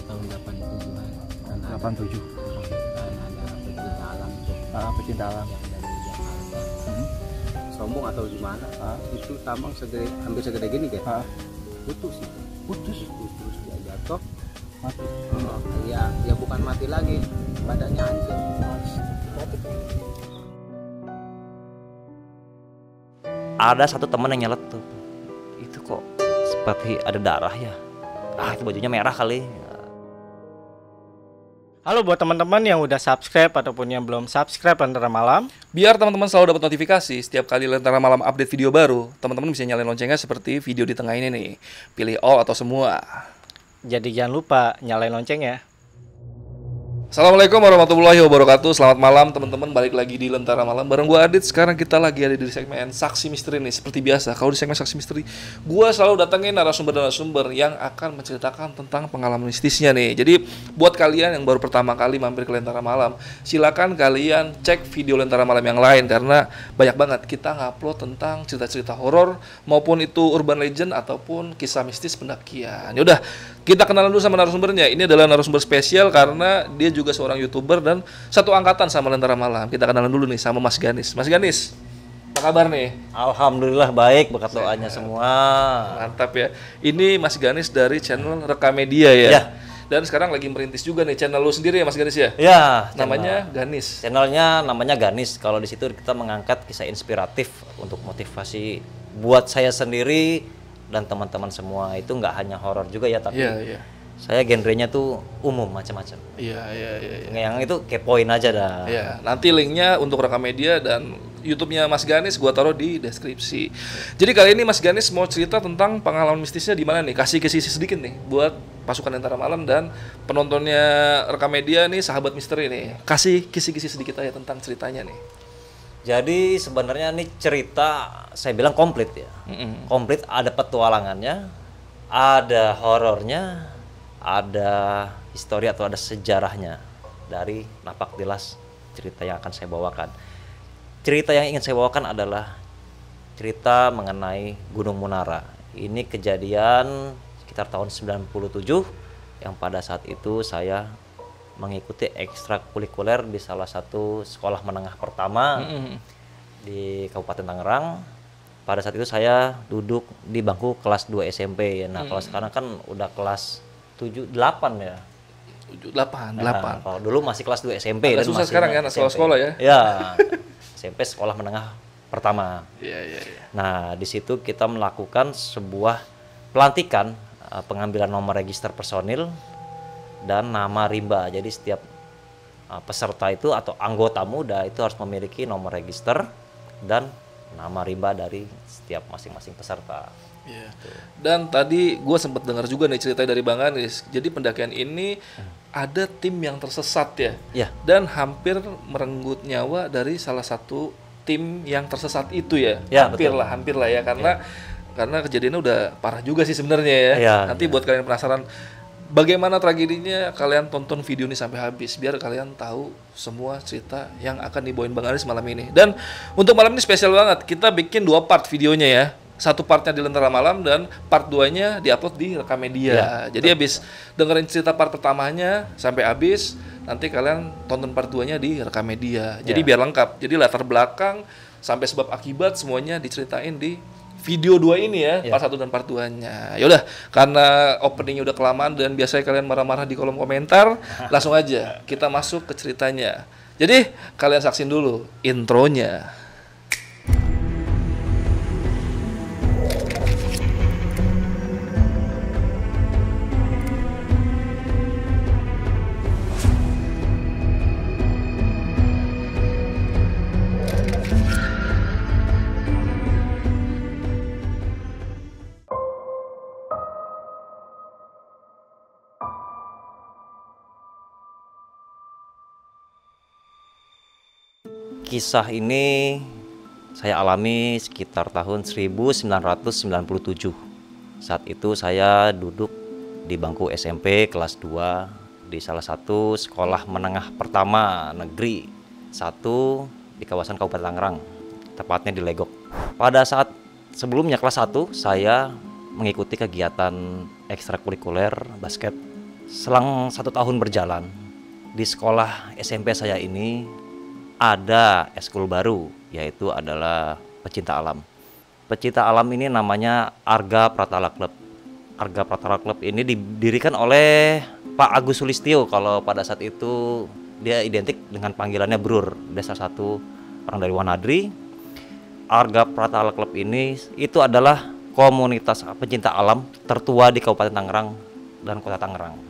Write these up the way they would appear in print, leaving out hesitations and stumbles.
tahun 87-an. Kan 87. ada pecinta alam tuh. Pecinta alam. Yang dari Jakarta. Sombong atau gimana? Itu tambang hampir segede gini kan? Putus itu. Putus dia jatuh. Mati. Ya bukan mati lagi, badannya hancur. Ada satu teman yang nyeletuk, itu kok seperti ada darah ya. Itu bajunya merah kali. Halo buat teman-teman yang udah subscribe ataupun yang belum subscribe Lentera Malam. Biar teman-teman selalu dapat notifikasi setiap kali Lentera Malam update video baru, teman-teman bisa nyalain loncengnya seperti video di tengah ini nih. Pilih all atau semua. Jadi jangan lupa nyalain lonceng ya. Assalamualaikum warahmatullahi wabarakatuh. Selamat malam teman-teman, balik lagi di Lentera Malam bareng gua Adit. Sekarang kita lagi ada di segmen Saksi Misteri nih. Seperti biasa, kalau di segmen Saksi Misteri gua selalu datengin narasumber yang akan menceritakan tentang pengalaman mistisnya nih. Jadi buat kalian yang baru pertama kali mampir ke Lentera Malam, silakan kalian cek video Lentera Malam yang lain, karena banyak banget kita ngupload tentang cerita-cerita horor, maupun itu urban legend ataupun kisah mistis pendakian. Yaudah, kita kenalan dulu sama narasumbernya. Ini adalah narasumber spesial karena dia juga seorang YouTuber dan satu angkatan sama Lentera Malam. Kita kenalan dulu nih sama Mas Ganis. Mas Ganis, apa kabar nih? Alhamdulillah baik, berkat doanya semua. Mantap ya. Ini Mas Ganis dari channel Rekamedia ya. Ya. Dan sekarang lagi merintis juga nih channel lu sendiri ya Mas Ganis ya? Ya, Namanya Ganis. Channelnya namanya Ganis. Kalau di situ kita mengangkat kisah inspiratif untuk motivasi buat saya sendiri dan teman-teman semua. Itu nggak hanya horor juga ya, tapi saya genrenya tuh umum macam-macam. Iya. Yang itu kepoin aja dah. Ya, nanti linknya untuk Rekamedia dan YouTube-nya Mas Ganis gua taruh di deskripsi. Jadi kali ini Mas Ganis mau cerita tentang pengalaman mistisnya di mana nih? Kasih kisi sedikit nih buat pasukan Lentera Malam dan penontonnya Rekamedia nih, sahabat misteri nih. Kasih kisi-kisi sedikit aja tentang ceritanya nih. Jadi sebenarnya ini cerita saya bilang komplit ya. Komplit, ada petualangannya, ada horornya, ada histori atau ada sejarahnya dari napak tilas cerita yang akan saya bawakan. Cerita yang ingin saya bawakan adalah cerita mengenai Gunung Munara. Ini kejadian sekitar tahun 97 yang pada saat itu saya mengikuti ekstrakurikuler di salah satu sekolah menengah pertama di Kabupaten Tangerang. Pada saat itu saya duduk di bangku kelas 2 SMP. Nah, kalau sekarang kan udah kelas 7, 8 ya. 8. Kalau dulu masih kelas 2 SMP. Agak dan susah masih sekarang ya, sekolah-sekolah ya. Ya, SMP sekolah menengah pertama. Iya. Nah, di situ kita melakukan sebuah pelantikan, pengambilan nomor register personil dan nama rimba. Jadi setiap peserta itu atau anggota muda itu harus memiliki nomor register dan nama rimba dari setiap masing-masing peserta. Iya. Dan tadi gue sempat dengar juga nih cerita dari Bang Ganis. Jadi pendakian ini ada tim yang tersesat ya. Iya. Dan hampir merenggut nyawa dari salah satu tim yang tersesat itu ya. Ya, hampir lah ya, karena kejadiannya udah parah juga sih sebenarnya ya. Ya. Nanti buat kalian penasaran bagaimana tragedinya, kalian tonton video ini sampai habis biar kalian tahu semua cerita yang akan dibawain Bang Ganis malam ini. Dan untuk malam ini spesial banget. Kita bikin 2 part videonya ya. Satu partnya di Lentera Malam dan part 2-nya diupload di Rekamedia. Ya, jadi habis dengerin cerita part pertamanya sampai habis, nanti kalian tonton part 2-nya di Rekamedia. Jadi biar lengkap. Jadi latar belakang sampai sebab akibat semuanya diceritain di video 2 ini ya, part 1 dan part 2-nya. Yaudah, karena openingnya udah kelamaan dan biasanya kalian marah-marah di kolom komentar, langsung aja kita masuk ke ceritanya. Jadi kalian saksin dulu intronya. Kisah ini saya alami sekitar tahun 1997. Saat itu saya duduk di bangku SMP kelas 2 di salah satu sekolah menengah pertama negeri 1 di kawasan Kabupaten Tangerang, tepatnya di Legok. Pada saat sebelumnya kelas 1 saya mengikuti kegiatan ekstrakurikuler basket Selang 1 tahun berjalan, di sekolah SMP saya ini ada eskul baru, yaitu adalah pecinta alam. Pecinta alam ini namanya Arga Pratala Club. Arga Pratala Club ini didirikan oleh Pak Agus Sulistyo. Kalau pada saat itu dia identik dengan panggilannya Brur. Dia salah satu orang dari Wanadri. Arga Pratala Club ini itu adalah komunitas pencinta alam tertua di Kabupaten Tangerang dan Kota Tangerang.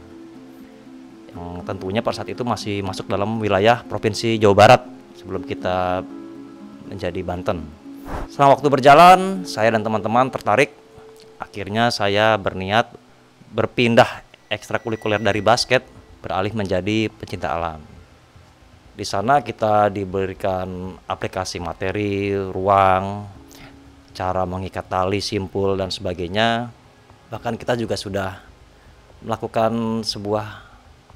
Yang tentunya pada saat itu masih masuk dalam wilayah Provinsi Jawa Barat sebelum kita menjadi Banten. Selama waktu berjalan, saya dan teman-teman tertarik. Akhirnya saya berniat berpindah ekstrakurikuler dari basket beralih menjadi pecinta alam. Di sana kita diberikan aplikasi materi, ruang, cara mengikat tali, simpul dan sebagainya. Bahkan kita juga sudah melakukan sebuah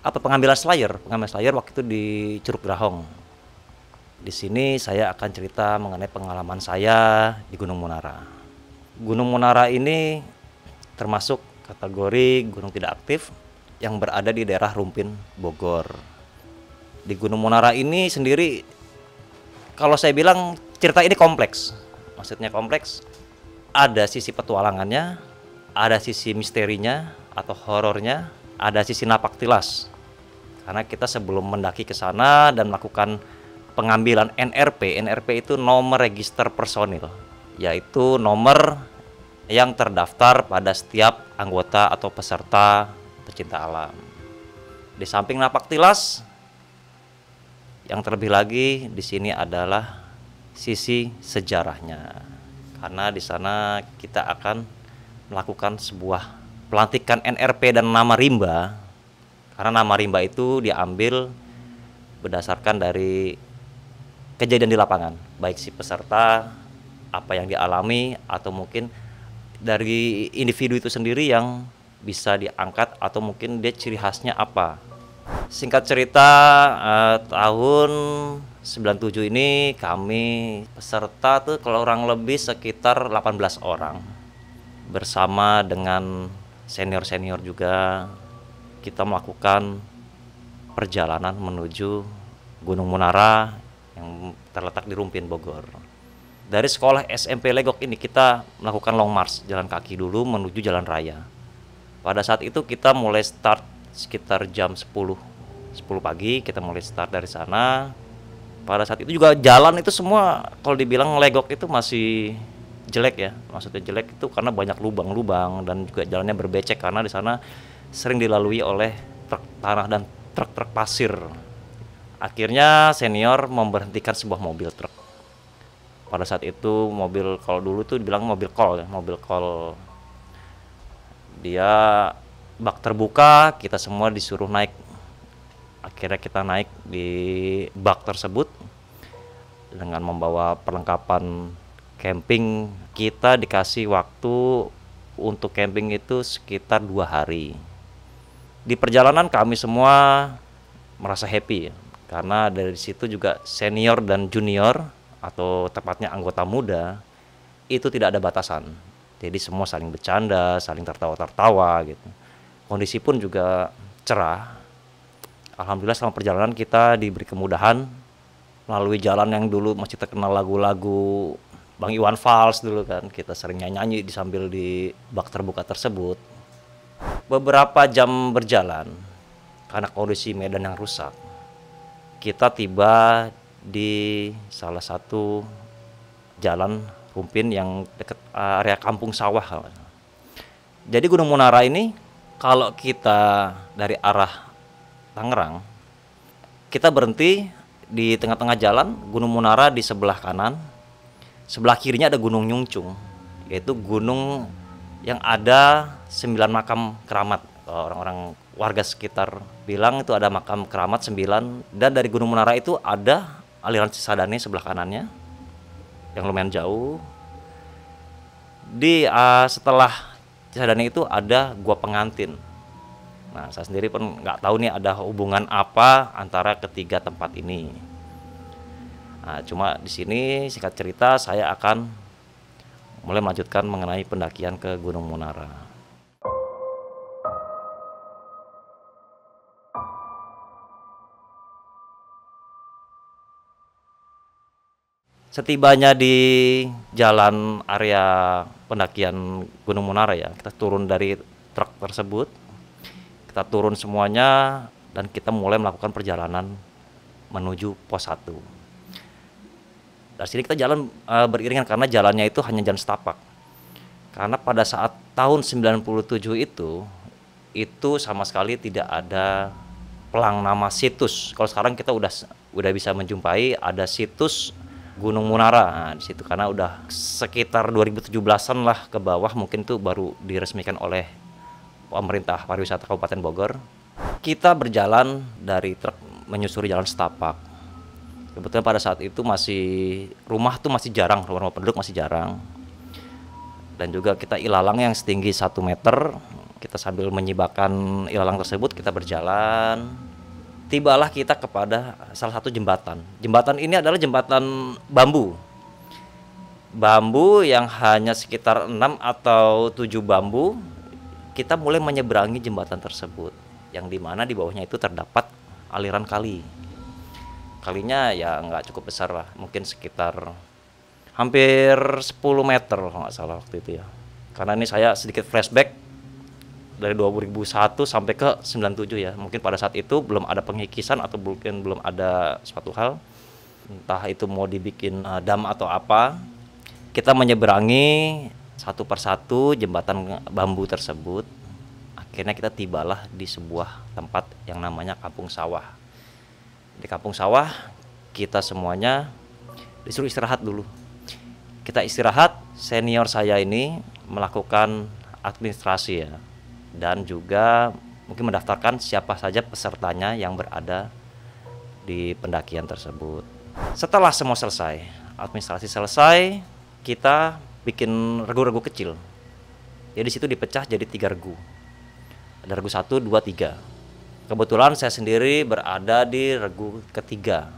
pengambilan slayer waktu itu di Curug Grahong. Di sini saya akan cerita mengenai pengalaman saya di Gunung Munara. Gunung Munara ini termasuk kategori gunung tidak aktif yang berada di daerah Rumpin, Bogor. Di Gunung Munara ini sendiri, kalau saya bilang cerita ini kompleks. Maksudnya kompleks, ada sisi petualangannya, ada sisi misterinya atau horornya, ada sisi napaktilas. Karena kita sebelum mendaki ke sana dan melakukan pengambilan NRP itu nomor register personil, yaitu nomor yang terdaftar pada setiap anggota atau peserta pecinta alam. Di samping napaktilas, yang terlebih lagi di sini adalah sisi sejarahnya. Karena di sana kita akan melakukan sebuah pelantikan NRP dan nama rimba. Karena nama rimba itu diambil berdasarkan dari kejadian di lapangan, baik si peserta, apa yang dialami, atau mungkin dari individu itu sendiri yang bisa diangkat, atau mungkin dia ciri khasnya apa. Singkat cerita, tahun 97 ini kami peserta tuh kalau kurang lebih sekitar 18 orang. Bersama dengan senior-senior juga, kita melakukan perjalanan menuju Gunung Munara yang terletak di Rumpin, Bogor. Dari sekolah SMP Legok ini kita melakukan long march, jalan kaki dulu menuju jalan raya. Pada saat itu kita mulai start sekitar jam 10 pagi, kita mulai start dari sana. Pada saat itu juga jalan itu semua kalau dibilang Legok itu masih jelek ya. Maksudnya jelek itu karena banyak lubang-lubang dan juga jalannya berbecek karena di sana sering dilalui oleh truk tanah dan truk-truk pasir. Akhirnya senior memberhentikan sebuah mobil truk. Pada saat itu mobil, kalau dulu tuh dibilang mobil kol ya, mobil kol. Dia bak terbuka, kita semua disuruh naik. Akhirnya kita naik di bak tersebut dengan membawa perlengkapan camping. Kita dikasih waktu untuk camping itu sekitar 2 hari. Di perjalanan kami semua merasa happy ya, karena dari situ juga senior dan junior atau tepatnya anggota muda itu tidak ada batasan. Jadi semua saling bercanda, saling tertawa-tertawa gitu. Kondisi pun juga cerah. Alhamdulillah selama perjalanan kita diberi kemudahan melalui jalan yang dulu masih terkenal lagu-lagu Bang Iwan Fals dulu kan. Kita sering nyanyi sambil di bak terbuka tersebut. Beberapa jam berjalan karena kondisi medan yang rusak, kita tiba di salah satu jalan Rumpin yang dekat area kampung sawah. Jadi Gunung Munara ini kalau kita dari arah Tangerang, kita berhenti di tengah-tengah jalan. Gunung Munara di sebelah kanan, sebelah kirinya ada Gunung Nyungcung, yaitu gunung yang ada 9 makam keramat. Orang-orang warga sekitar bilang itu ada makam keramat 9. Dan dari Gunung Munara itu ada aliran Cisadane sebelah kanannya yang lumayan jauh. Di setelah Cisadane itu ada Gua Pengantin. Nah, saya sendiri pun nggak tahu nih ada hubungan apa antara ketiga tempat ini. Nah, cuma di sini singkat cerita saya akan mulai melanjutkan mengenai pendakian ke Gunung Munara. Setibanya di jalan area pendakian Gunung Munara ya, kita turun dari truk tersebut, kita turun semuanya dan kita mulai melakukan perjalanan menuju pos 1. Dari sini kita jalan beriringan karena jalannya itu hanya jalan setapak. Karena pada saat tahun 97 itu sama sekali tidak ada pelang nama situs. Kalau sekarang kita udah bisa menjumpai ada situs Gunung Munara. Nah, di situ karena udah sekitar 2017-an lah ke bawah, mungkin itu baru diresmikan oleh pemerintah pariwisata Kabupaten Bogor. Kita berjalan dari truk menyusuri jalan setapak. Kebetulan pada saat itu rumah jarang, rumah penduduk masih jarang. Dan juga kita ilalang yang setinggi 1 meter. Kita sambil menyibakkan ilalang tersebut, kita berjalan. Tibalah kita kepada salah satu jembatan. Jembatan ini adalah jembatan bambu. Bambu yang hanya sekitar 6 atau 7 bambu. Kita mulai menyeberangi jembatan tersebut. Yang dimana di bawahnya itu terdapat aliran kali. Kalinya ya nggak cukup besar lah. Mungkin sekitar hampir 10 meter kalau nggak salah waktu itu ya. Karena ini saya sedikit flashback. Dari 2001 sampai ke 97 ya. Mungkin pada saat itu belum ada pengikisan atau mungkin belum ada suatu hal. Entah itu mau dibikin dam atau apa. Kita menyeberangi satu persatu jembatan bambu tersebut. Akhirnya kita tibalah di sebuah tempat yang namanya Kampung Sawah. Di Kampung Sawah kita semuanya disuruh istirahat dulu. Kita istirahat, senior saya ini melakukan administrasi ya. Dan juga mungkin mendaftarkan siapa saja pesertanya yang berada di pendakian tersebut. Setelah semua selesai, administrasi selesai, kita bikin regu-regu kecil. Jadi di situ dipecah jadi 3 regu. Ada regu 1, 2, 3. Kebetulan saya sendiri berada di regu ketiga.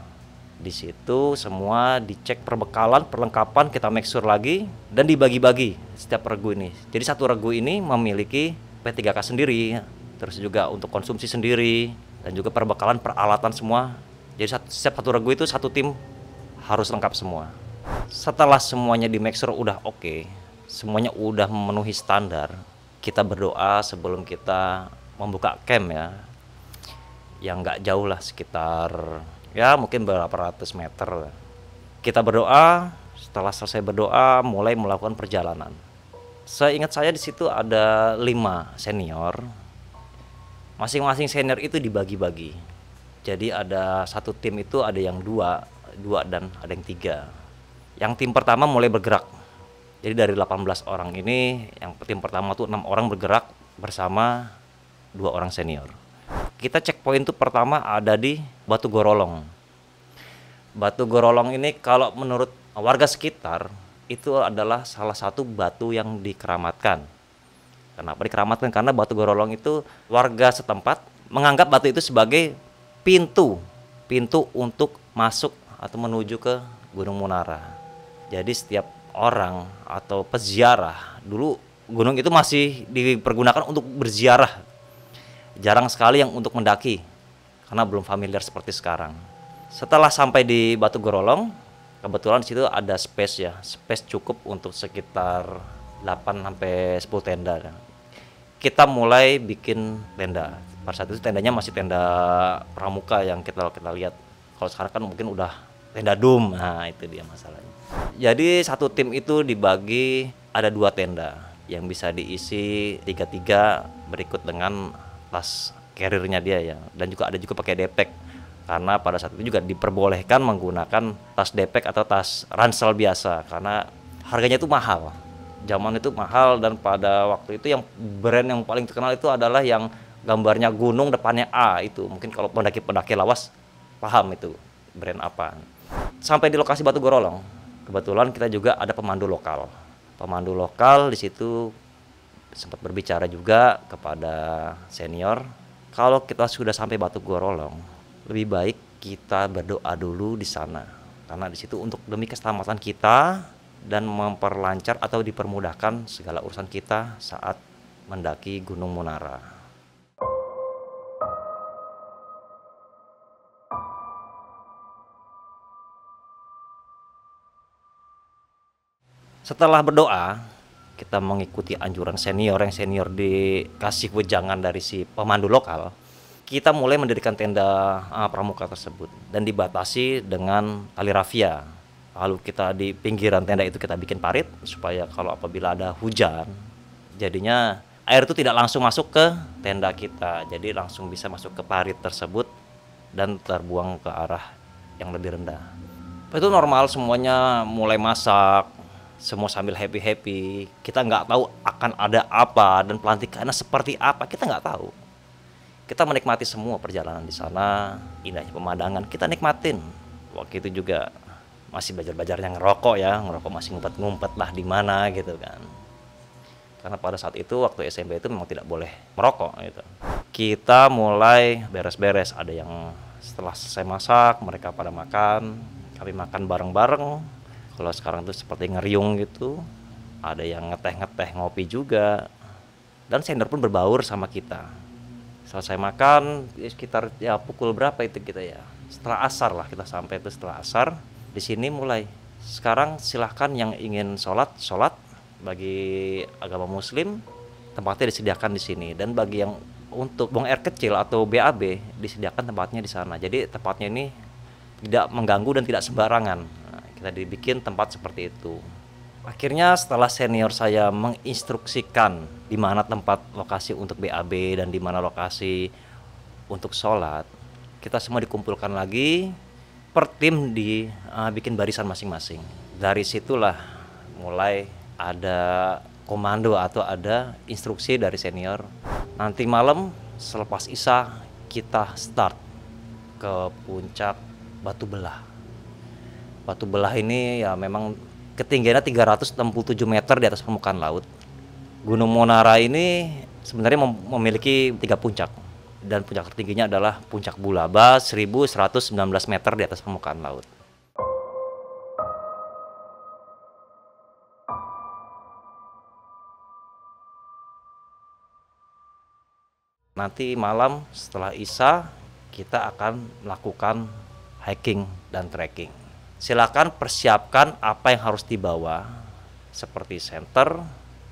Di situ semua dicek perbekalan, perlengkapan, kita make sure lagi dan dibagi-bagi setiap regu ini. Jadi satu regu ini memiliki P3K sendiri, terus juga untuk konsumsi sendiri, dan juga perbekalan peralatan semua. Jadi setiap satu regu itu satu tim harus lengkap semua. Setelah semuanya di make sure udah oke, semuanya udah memenuhi standar, kita berdoa sebelum kita membuka camp ya, yang nggak jauh lah, sekitar ya mungkin berapa ratus meter. Kita berdoa, setelah selesai berdoa mulai melakukan perjalanan. Seingat saya di situ ada 5 senior. Masing-masing senior itu dibagi-bagi. Jadi ada satu tim itu ada yang 2 dan ada yang 3. Yang tim pertama mulai bergerak. Jadi dari 18 orang ini, yang tim pertama tuh 6 orang bergerak bersama 2 orang senior. Kita checkpoint itu pertama ada di Batu Gorolong. Batu Gorolong ini kalau menurut warga sekitar itu adalah salah satu batu yang dikeramatkan. Kenapa dikeramatkan? Karena Batu Gorolong itu warga setempat menganggap batu itu sebagai pintu untuk masuk atau menuju ke Gunung Munara. Jadi setiap orang atau peziarah, dulu gunung itu masih dipergunakan untuk berziarah. Jarang sekali yang untuk mendaki karena belum familiar seperti sekarang. Setelah sampai di Batu Gorolong, kebetulan di situ ada space cukup untuk sekitar 8 sampai 10 tenda. Kita mulai bikin tenda. Pada saat itu tendanya masih tenda pramuka yang kita lihat. Kalau sekarang kan mungkin udah tenda dum. Nah, itu dia masalahnya. Jadi satu tim itu dibagi ada 2 tenda yang bisa diisi 3-3 berikut dengan tas carrier-nya dia ya. Dan juga ada pakai depek. Karena pada saat itu juga diperbolehkan menggunakan tas depek atau tas ransel biasa karena harganya itu mahal. Zaman itu mahal dan pada waktu itu yang brand yang paling terkenal itu adalah yang gambarnya gunung depannya A itu. Mungkin kalau pendaki lawas paham itu brand apa. Sampai di lokasi Batu Gorolong, kebetulan kita juga ada pemandu lokal. Pemandu lokal di situ sempat berbicara juga kepada senior, kalau kita sudah sampai Batu Gorolong, lebih baik kita berdoa dulu di sana. Karena di situ untuk demi keselamatan kita dan memperlancar atau dipermudahkan segala urusan kita saat mendaki Gunung Munara. Setelah berdoa, kita mengikuti anjuran senior, yang senior dikasih wejangan dari si pemandu lokal. Kita mulai mendirikan tenda pramuka tersebut dan dibatasi dengan tali rafia. Lalu kita di pinggiran tenda itu kita bikin parit supaya kalau apabila ada hujan, jadinya air itu tidak langsung masuk ke tenda kita, jadi langsung bisa masuk ke parit tersebut dan terbuang ke arah yang lebih rendah. Itu normal, semuanya mulai masak, semua sambil happy-happy. Kita nggak tahu akan ada apa dan pelantikannya seperti apa, kita nggak tahu. Kita menikmati semua perjalanan di sana, indahnya pemandangan kita nikmatin. Waktu itu juga masih belajar-belajar yang ngerokok masih ngumpet-ngumpet lah di mana gitu kan. Karena pada saat itu waktu SMP itu memang tidak boleh merokok gitu. Kita mulai beres-beres, ada yang setelah selesai masak mereka pada makan, kami makan bareng-bareng. Kalau sekarang itu seperti ngeriung gitu, ada yang ngeteh-ngeteh ngopi juga. Dan senior pun berbaur sama kita. Selesai makan sekitar pukul berapa itu kita ya? Setelah asar lah kita sampai itu setelah asar. Di sini mulai. Sekarang silahkan yang ingin sholat. Bagi agama Muslim tempatnya disediakan di sini, dan bagi yang untuk buang air kecil atau BAB disediakan tempatnya di sana. Jadi tempatnya ini tidak mengganggu dan tidak sembarangan. Nah, kita dibikin tempat seperti itu. Akhirnya setelah senior saya menginstruksikan di mana tempat lokasi untuk BAB dan di mana lokasi untuk sholat, kita semua dikumpulkan lagi per tim bikin barisan masing-masing. Dari situlah mulai ada komando atau ada instruksi dari senior. Nanti malam selepas Isya kita start ke puncak Batu Belah. Batu Belah ini ya memang ketinggiannya 367 meter di atas permukaan laut. Gunung Monara ini sebenarnya memiliki 3 puncak. Dan puncak tertingginya adalah Puncak Bulaba 1119 meter di atas permukaan laut. Nanti malam setelah Isya kita akan melakukan hiking dan trekking. Silakan persiapkan apa yang harus dibawa seperti senter,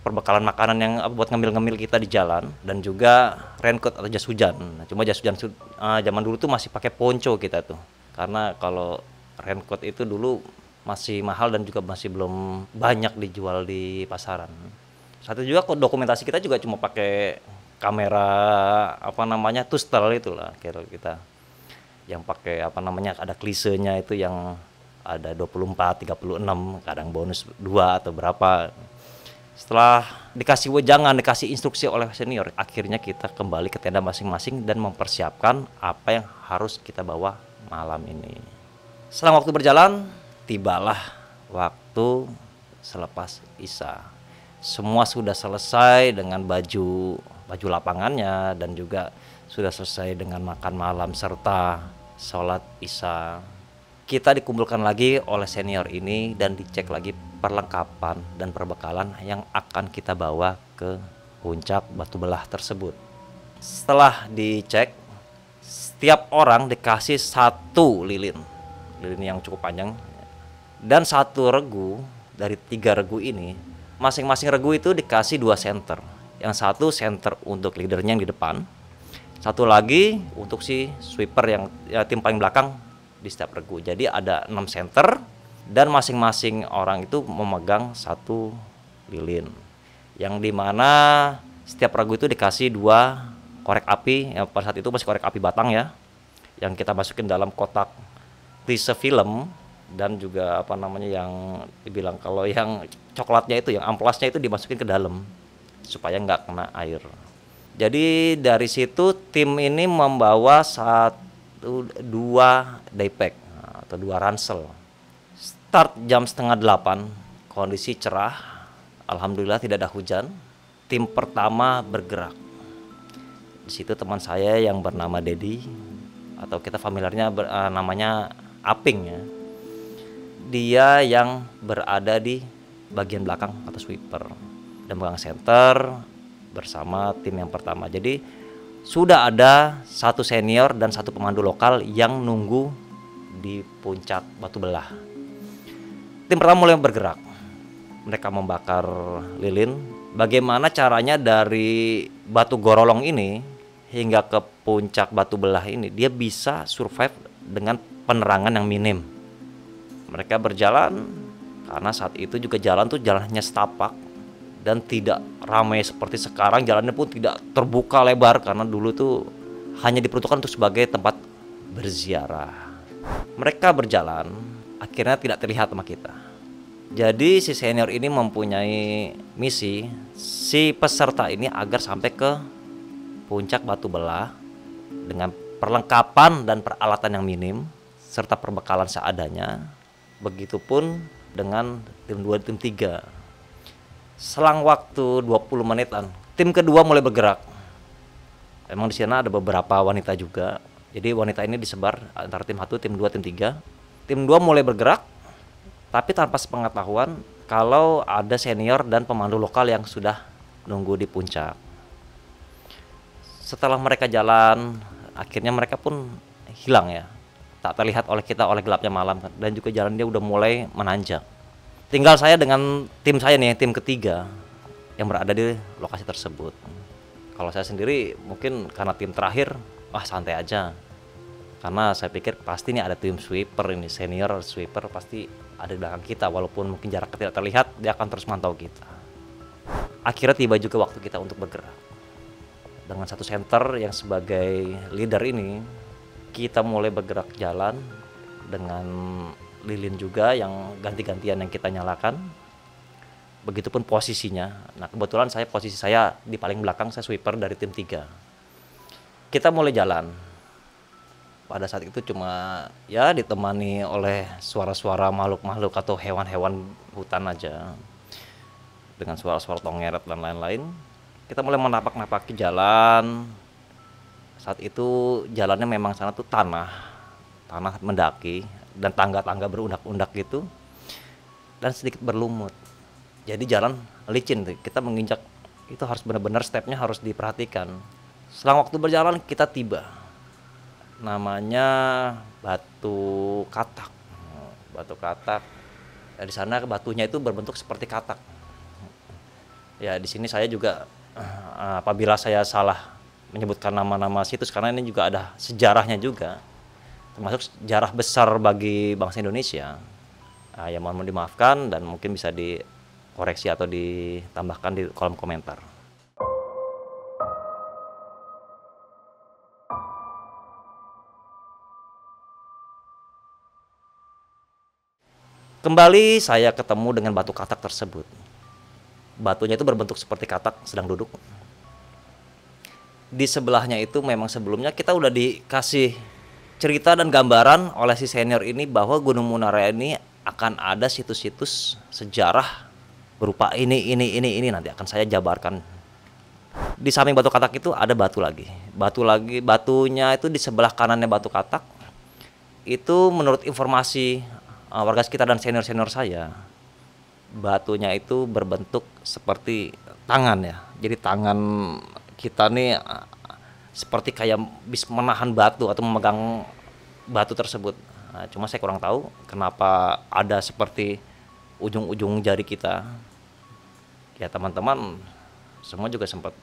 perbekalan makanan yang buat ngemil-ngemil kita di jalan, dan juga raincoat atau jas hujan. Cuma jas hujan zaman dulu tuh masih pakai ponco kita tuh. Karena kalau raincoat itu dulu masih mahal dan juga masih belum banyak dijual di pasaran. Satu juga dokumentasi kita juga cuma pakai kamera tustel itulah kira kita yang pakai ada klisenya itu yang ada 24, 36, kadang bonus 2 atau berapa. Setelah dikasih wejangan, dikasih instruksi oleh senior, akhirnya kita kembali ke tenda masing-masing dan mempersiapkan apa yang harus kita bawa malam ini. Selang waktu berjalan, tibalah waktu selepas Isya. Semua sudah selesai dengan baju lapangannya dan juga sudah selesai dengan makan malam serta sholat Isya. Kita dikumpulkan lagi oleh senior ini dan dicek lagi perlengkapan dan perbekalan yang akan kita bawa ke puncak Batu Belah tersebut. Setelah dicek, setiap orang dikasih 1 lilin yang cukup panjang dan 1 regu. Dari 3 regu ini, masing-masing regu itu dikasih 2 senter. Yang 1 senter untuk leadernya yang di depan, 1 lagi untuk si sweeper yang tim paling belakang di setiap regu. Jadi ada 6 senter dan masing-masing orang itu memegang 1 lilin. Yang dimana setiap regu itu dikasih 2 korek api. Pada saat itu masih korek api batang ya, yang kita masukin dalam kotak tise film, dan juga yang dibilang kalau yang coklatnya itu, yang amplasnya itu dimasukin ke dalam supaya nggak kena air. Jadi dari situ tim ini membawa 2 daypack atau 2 ransel. Start jam 7:30, kondisi cerah, alhamdulillah tidak ada hujan. Tim pertama bergerak. Di situ teman saya yang bernama Dedi, atau kita familiarnya namanya Aping ya. Dia yang berada di bagian belakang atau sweeper dan pegang center bersama tim yang pertama. Jadi sudah ada 1 senior dan 1 pemandu lokal yang nunggu di puncak Batu Belah. Tim pertama mulai bergerak. mereka membakar lilin. Bagaimana caranya dari batu gorolong ini hingga ke puncak batu belah ini, dia bisa survive dengan penerangan yang minim. Mereka berjalan, karena saat itu juga jalan tuh jalannya setapak dan tidak ramai seperti sekarang. Jalannya pun tidak terbuka lebar, karena dulu tuh hanya diperuntukkan untuk sebagai tempat berziarah. Mereka berjalan, akhirnya tidak terlihat sama kita. Jadi si senior ini mempunyai misi si peserta ini agar sampai ke puncak batu belah dengan perlengkapan dan peralatan yang minim serta perbekalan seadanya. Begitupun dengan tim 2 dan tim 3. Selang waktu 20 menitan, tim kedua mulai bergerak. Emang di sana ada beberapa wanita juga. Jadi wanita ini disebar antara tim 1, tim 2, tim 3. Tim 2 mulai bergerak, tapi tanpa sepengetahuan kalau ada senior dan pemandu lokal yang sudah nunggu di puncak. Setelah mereka jalan, akhirnya mereka pun hilang ya. Tak terlihat oleh kita oleh gelapnya malam, dan juga jalan dia udah mulai menanjak. Tinggal saya dengan tim saya nih, tim ketiga yang berada di lokasi tersebut. Kalau saya sendiri mungkin karena tim terakhir, santai aja. Karena saya pikir pasti nih ada tim sweeper ini, senior sweeper pasti ada di belakang kita. Walaupun mungkin jarak tidak terlihat, dia akan terus mantau kita. Akhirnya tiba juga waktu kita untuk bergerak. Dengan satu center yang sebagai leader ini, kita mulai bergerak jalan dengan lilin juga yang ganti-gantian yang kita nyalakan. Begitupun posisinya. Nah, kebetulan posisi saya di paling belakang, saya sweeper dari tim 3. Kita mulai jalan. Pada saat itu cuma ya ditemani oleh suara-suara makhluk-makhluk atau hewan-hewan hutan aja. Dengan suara-suara tongeret dan lain-lain. Kita mulai menapak-napaki jalan. Saat itu jalannya memang sana tuh tanah mendaki dan tangga-tangga berundak-undak gitu dan sedikit berlumut. Jadi jalan licin tuh. Kita menginjak itu harus benar-benar stepnya harus diperhatikan. Selang waktu berjalan kita tiba. Namanya Batu Katak. Batu Katak. Ya, di sana batunya itu berbentuk seperti katak. Ya di sini saya juga apabila saya salah menyebutkan nama-nama situs, karena ini juga ada sejarahnya juga, termasuk sejarah besar bagi bangsa Indonesia. Ya mohon dimaafkan dan mungkin bisa dikoreksi atau ditambahkan di kolom komentar. Kembali saya ketemu dengan batu katak tersebut. Batunya itu berbentuk seperti katak sedang duduk. Di sebelahnya itu memang sebelumnya kita udah dikasih cerita dan gambaran oleh si senior ini bahwa Gunung Munara ini akan ada situs-situs sejarah berupa ini nanti akan saya jabarkan. Di samping batu katak itu ada batu lagi. Batunya itu di sebelah kanannya batu katak. Itu menurut informasi warga sekitar dan senior-senior saya, batunya itu berbentuk seperti tangan ya. Jadi tangan kita nih seperti kayak bisa menahan batu atau memegang batu tersebut. Nah, cuma saya kurang tahu kenapa ada seperti ujung-ujung jari kita. Ya teman-teman semua juga sempat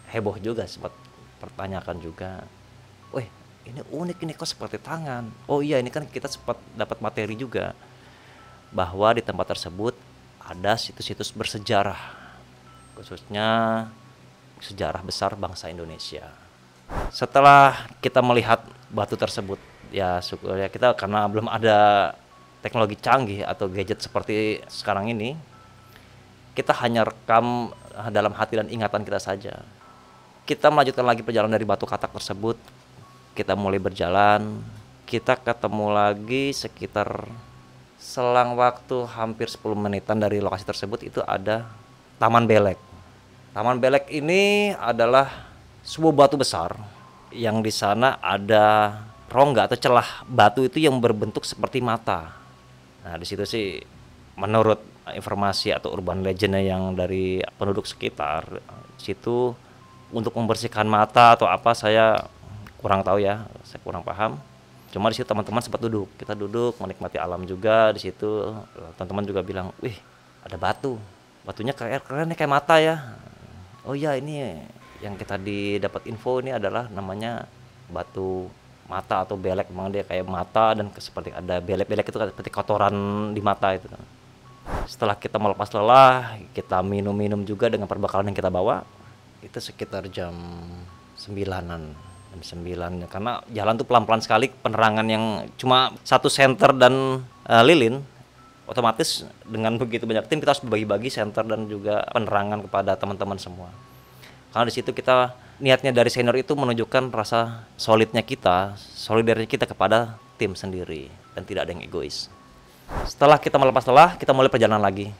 heboh juga, sempat pertanyakan juga. Wih, ini unik ini kok seperti tangan. Oh iya, ini kan kita sempat dapat materi juga bahwa di tempat tersebut ada situs-situs bersejarah, khususnya sejarah besar bangsa Indonesia. Setelah kita melihat batu tersebut, ya syukur ya kita karena belum ada teknologi canggih atau gadget seperti sekarang ini, kita hanya rekam dalam hati dan ingatan kita saja. Kita melanjutkan lagi perjalanan dari batu katak tersebut. Kita mulai berjalan, kita ketemu lagi sekitar selang waktu hampir 10 menitan dari lokasi tersebut itu ada Taman Belek. Taman Belek ini adalah sebuah batu besar yang di sana ada rongga atau celah batu itu yang berbentuk seperti mata. Nah, di situ sih menurut informasi atau urban legend yang dari penduduk sekitar, situ untuk membersihkan mata atau apa saya kurang tahu ya, saya kurang paham. Cuma di situ teman-teman sempat duduk, kita duduk menikmati alam juga di situ. Teman-teman juga bilang, wih ada batu. batunya keren kayak mata ya. Oh iya, ini yang kita dapat info ini adalah namanya batu mata atau belek. Memang dia kayak mata dan seperti ada belek-belek itu seperti kotoran di mata itu. Setelah kita melepas lelah, kita minum-minum juga dengan perbekalan yang kita bawa. Itu sekitar jam 9-an. Jam 9, karena jalan tuh pelan-pelan sekali, penerangan yang cuma satu senter dan lilin. Otomatis dengan begitu banyak tim kita harus bagi-bagi senter dan juga penerangan kepada teman-teman semua. Karena di situ kita niatnya dari senior itu menunjukkan rasa solidaritas kita kepada tim sendiri dan tidak ada yang egois. Setelah kita melepas lelah, kita mulai perjalanan lagi.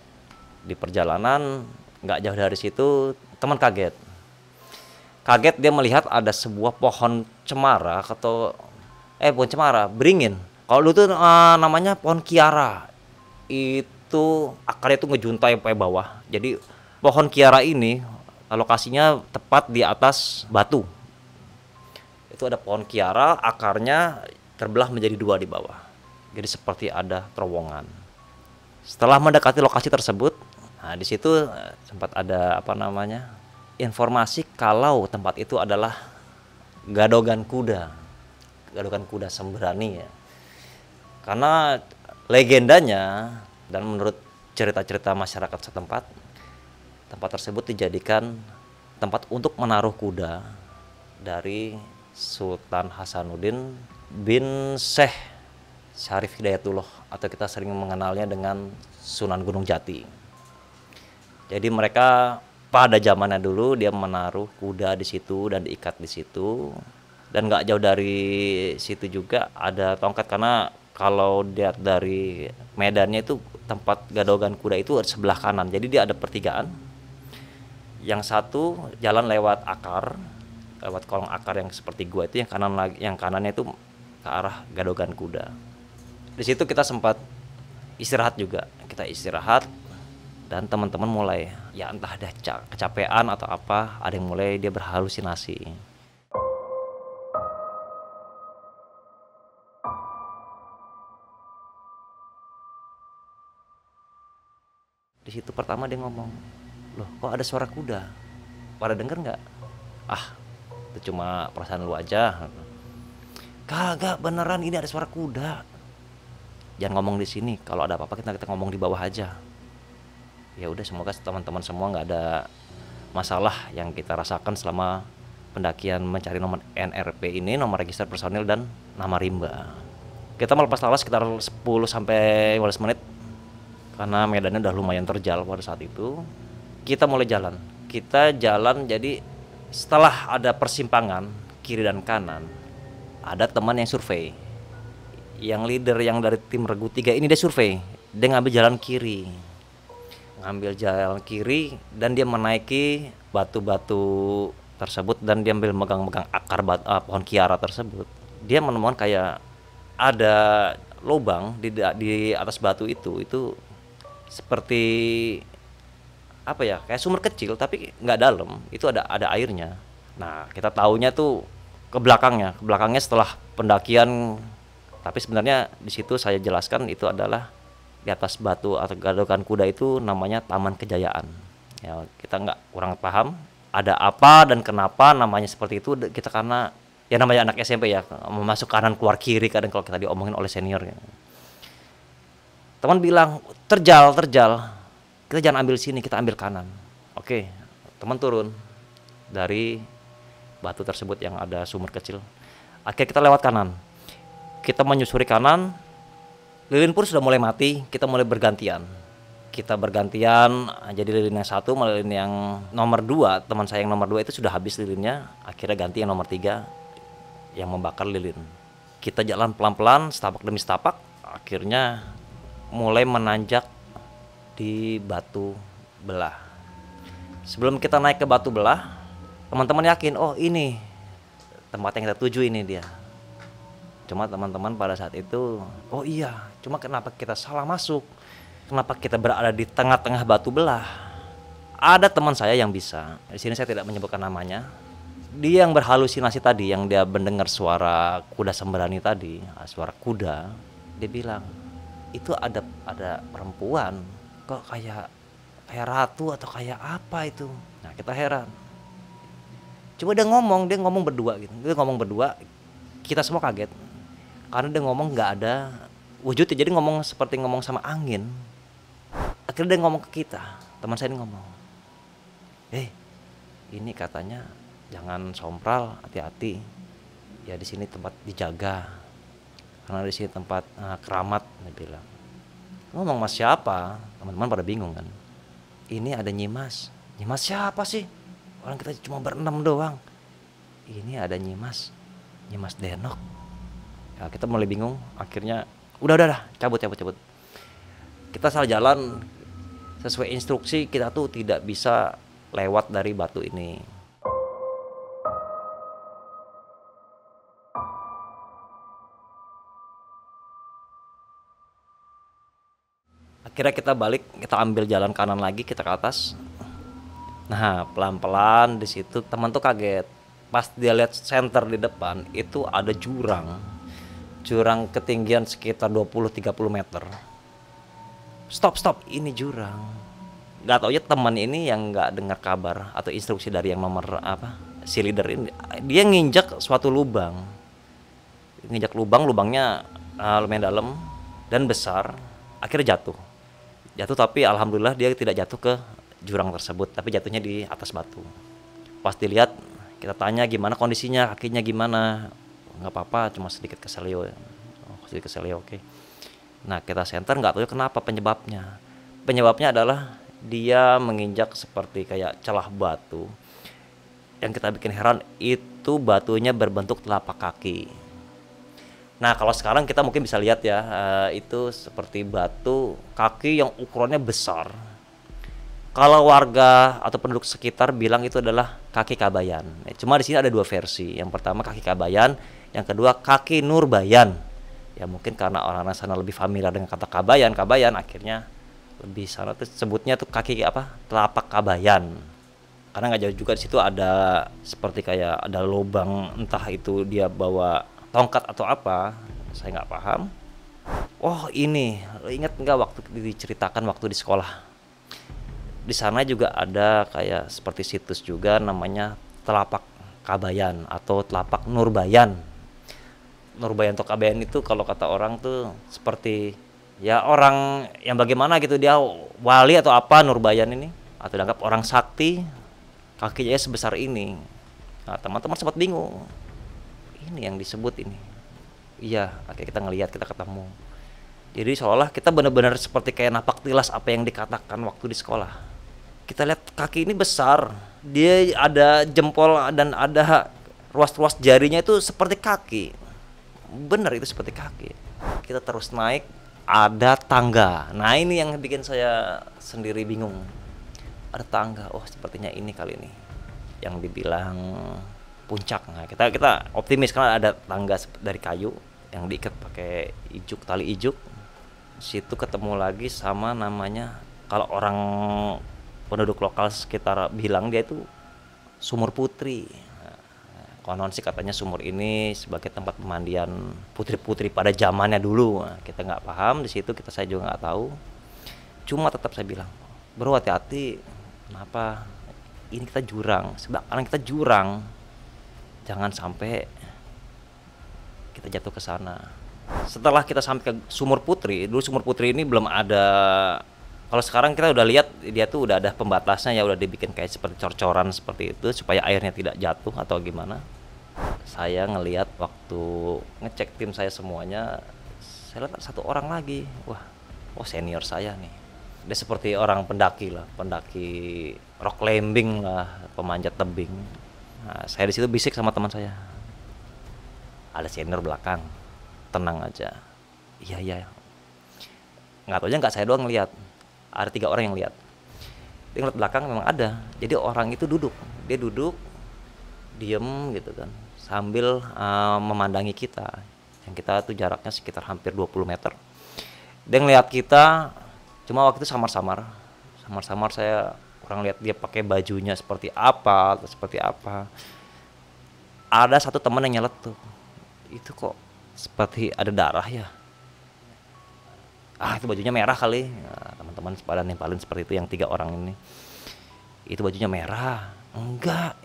Di perjalanan nggak jauh dari situ teman kaget dia melihat ada sebuah pohon cemara pohon cemara, beringin. Kalau dulu tuh namanya pohon kiara. Itu akarnya tuh ngejuntai sampai bawah. Jadi pohon kiara ini lokasinya tepat di atas batu. Itu ada pohon kiara, akarnya terbelah menjadi 2 di bawah. Jadi seperti ada terowongan. Setelah mendekati lokasi tersebut, nah di situ sempat ada informasi kalau tempat itu adalah gadogan kuda Sembrani ya. Karena legendanya dan menurut cerita-cerita masyarakat setempat, tempat tersebut dijadikan tempat untuk menaruh kuda dari Sultan Hasanuddin bin Syekh Syarif Hidayatullah, atau kita sering mengenalnya dengan Sunan Gunung Jati. Jadi mereka pada zamannya dulu dia menaruh kuda di situ dan diikat di situ. Dan nggak jauh dari situ juga ada tongkat, karena kalau lihat dari medannya itu tempat gadogan kuda itu sebelah kanan. Jadi dia ada pertigaan. Yang satu jalan lewat kolong akar yang seperti gua itu, yang kanannya itu ke arah gadogan kuda. Di situ kita sempat istirahat juga. Kita istirahat dan teman-teman mulai ya entah ada kecapean atau apa, ada yang mulai dia berhalusinasi. Di situ pertama dia ngomong, loh kok ada suara kuda? Pada denger nggak? Ah, itu cuma perasaan lu aja. Kagak, beneran ini ada suara kuda. Jangan ngomong di sini. Kalau ada apa-apa kita ngomong di bawah aja. Ya udah, semoga teman-teman semua nggak ada masalah yang kita rasakan selama pendakian mencari nomor NRP ini, nomor register personil dan nama rimba. Kita melepas lelah sekitar 10-15 menit. Karena medannya udah lumayan terjal pada saat itu. Kita mulai jalan. Jadi setelah ada persimpangan kiri dan kanan, ada teman yang survei. Yang leader yang dari tim Regu 3 ini dia survei. Dia ngambil jalan kiri dan dia menaiki batu-batu tersebut dan dia ambil megang-megang akar pohon kiara tersebut. Dia menemukan kayak ada lubang di atas batu itu seperti apa ya, kayak sumur kecil tapi nggak dalam, itu ada airnya. Nah kita taunya tuh ke belakangnya setelah pendakian, tapi sebenarnya di situ saya jelaskan itu adalah di atas batu atau gadogan kuda itu namanya Taman Kejayaan. Ya kita nggak kurang paham ada apa dan kenapa namanya seperti itu. Kita karena ya namanya anak SMP ya, masuk kanan keluar kiri kadang kalau kita diomongin oleh senior ya. Teman bilang terjal, kita jangan ambil sini, kita ambil kanan. Oke, teman turun dari batu tersebut yang ada sumur kecil. Akhirnya kita lewat kanan, kita menyusuri kanan. Lilin pun sudah mulai mati, kita mulai bergantian. Jadi lilin yang 1, lilin yang nomor 2, teman saya yang nomor 2 itu sudah habis lilinnya. Akhirnya ganti yang nomor 3 yang membakar lilin. Kita jalan pelan-pelan, setapak demi setapak, akhirnya mulai menanjak di batu belah. Sebelum kita naik ke batu belah, teman-teman yakin, oh ini tempat yang kita tuju, ini dia. Cuma teman-teman pada saat itu, oh iya, cuma kenapa kita salah masuk? Kenapa kita berada di tengah-tengah batu belah? Ada teman saya yang bisa, di sini saya tidak menyebutkan namanya. Dia yang berhalusinasi tadi, yang dia mendengar suara kuda Sembrani tadi, suara kuda, dia bilang, itu ada perempuan kok kayak kayak ratu atau kayak apa itu. Nah kita heran. Coba dia ngomong berdua gitu. Dia ngomong berdua, kita semua kaget. Karena dia ngomong nggak ada wujudnya, jadi ngomong seperti ngomong sama angin. Akhirnya dia ngomong ke kita, teman saya ini ngomong, ini katanya jangan sompral, hati-hati. Ya di sini tempat dijaga, karena di sini tempat keramat, dia bilang. Ngomong mas siapa? Teman-teman pada bingung kan. Ini ada Nyimas. Nyimas siapa sih? Orang kita cuma berenam doang. Ini ada Nyimas Denok. Ya, kita mulai bingung. Akhirnya udah cabut. Kita salah jalan. Sesuai instruksi kita tuh tidak bisa lewat dari batu ini. Akhirnya kita balik, kita ambil jalan kanan lagi, kita ke atas. Nah, pelan-pelan di situ teman tuh kaget. Pas dia lihat senter di depan, itu ada jurang. Jurang ketinggian sekitar 20-30 meter. Stop, ini jurang. Gak tau ya teman ini yang gak dengar kabar atau instruksi dari yang nomor si leader ini. Dia nginjak suatu lubang. Lubangnya lumayan dalam dan besar. Akhirnya jatuh tapi alhamdulillah dia tidak jatuh ke jurang tersebut, tapi jatuhnya di atas batu. Pas dilihat, kita tanya gimana kondisinya, kakinya gimana. Nggak apa-apa, cuma sedikit keselio. Sedikit keselio, oke. Nah kita senter, nggak tahu kenapa penyebabnya. Penyebabnya adalah dia menginjak seperti kayak celah batu. Yang kita bikin heran itu batunya berbentuk telapak kaki. Nah kalau sekarang kita mungkin bisa lihat ya, itu seperti batu kaki yang ukurannya besar. Kalau warga atau penduduk sekitar bilang itu adalah kaki Kabayan. Cuma di sini ada dua versi. Yang pertama kaki Kabayan, yang kedua kaki Nurbayan. Ya mungkin karena orang sana lebih familiar dengan kata Kabayan, akhirnya lebih sana tuh sebutnya tuh kaki telapak Kabayan. Karena nggak jauh juga di situ ada seperti kayak ada lubang, entah itu dia bawa tongkat atau apa, saya nggak paham. Oh ini, lo ingat nggak waktu diceritakan waktu di sekolah? Di sana juga ada kayak seperti situs juga namanya Telapak Kabayan atau Telapak Nurbayan. Nurbayan atau Kabayan itu kalau kata orang tuh seperti ya orang yang bagaimana gitu, dia wali atau apa Nurbayan ini, atau dianggap orang sakti, kakinya sebesar ini. Nah teman-teman sempat bingung. Ini yang disebut ini. Iya, akhirnya kita ngelihat, kita ketemu. Jadi seolah kita benar-benar seperti kayak napak tilas apa yang dikatakan waktu di sekolah. Kita lihat kaki ini besar. Dia ada jempol dan ada ruas-ruas jarinya itu seperti kaki. Benar itu seperti kaki. Kita terus naik, ada tangga. Nah, ini yang bikin saya sendiri bingung. Ada tangga. Oh, sepertinya ini kali ini yang dibilang puncak. Nah, kita optimis karena ada tangga dari kayu yang diikat pakai tali ijuk. Situ ketemu lagi sama namanya, kalau orang penduduk lokal sekitar bilang dia itu Sumur Putri. Nah, konon sih katanya sumur ini sebagai tempat pemandian putri-putri pada zamannya dulu. Nah, kita nggak paham di situ, saya juga nggak tahu. Cuma tetap saya bilang, bro hati-hati. Kenapa? Ini kita jurang. Sebab karena kita jurang, jangan sampai kita jatuh ke sana. Setelah kita sampai ke Sumur Putri, dulu Sumur Putri ini belum ada. Kalau sekarang kita udah lihat dia tuh udah ada pembatasnya ya, udah dibikin kayak seperti cor-coran seperti itu supaya airnya tidak jatuh atau gimana. Saya ngelihat waktu ngecek tim saya semuanya, saya lihat satu orang lagi. Wah, senior saya nih. Dia seperti orang pendaki lah, pendaki rock climbing lah, pemanjat tebing. Nah, saya di situ bisik sama teman saya. Ada senior belakang, tenang aja. Iya. Nggak taunya nggak saya doang ngeliat, ada 3 orang yang lihat. Dia ngeliat belakang memang ada. Jadi orang itu duduk, dia duduk, diem gitu kan, sambil memandangi kita. Yang kita tuh jaraknya sekitar hampir 20 meter. Dia ngeliat kita, cuma waktu itu samar-samar saya kurang lihat dia pakai bajunya seperti apa atau seperti apa. Ada satu teman yang nyeletuk, itu kok seperti ada darah ya. Itu bajunya merah kali. Nah, teman-teman teman-teman pada nempalin seperti itu yang 3 orang ini. Itu bajunya merah. Enggak,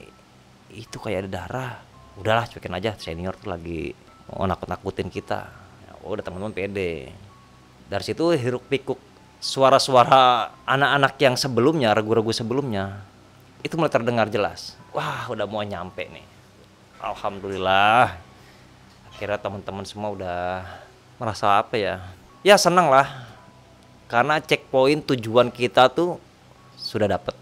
itu kayak ada darah. Udahlah cuekin aja, senior tuh lagi mau nakut-nakutin kita. Ya, udah teman-teman pede. Dari situ hiruk pikuk suara-suara anak-anak yang sebelumnya, regu-regu sebelumnya itu mulai terdengar jelas. Wah, udah mau nyampe nih. Alhamdulillah. Akhirnya teman-teman semua udah merasa apa ya? Ya senang lah. Karena checkpoint tujuan kita tuh sudah dapet.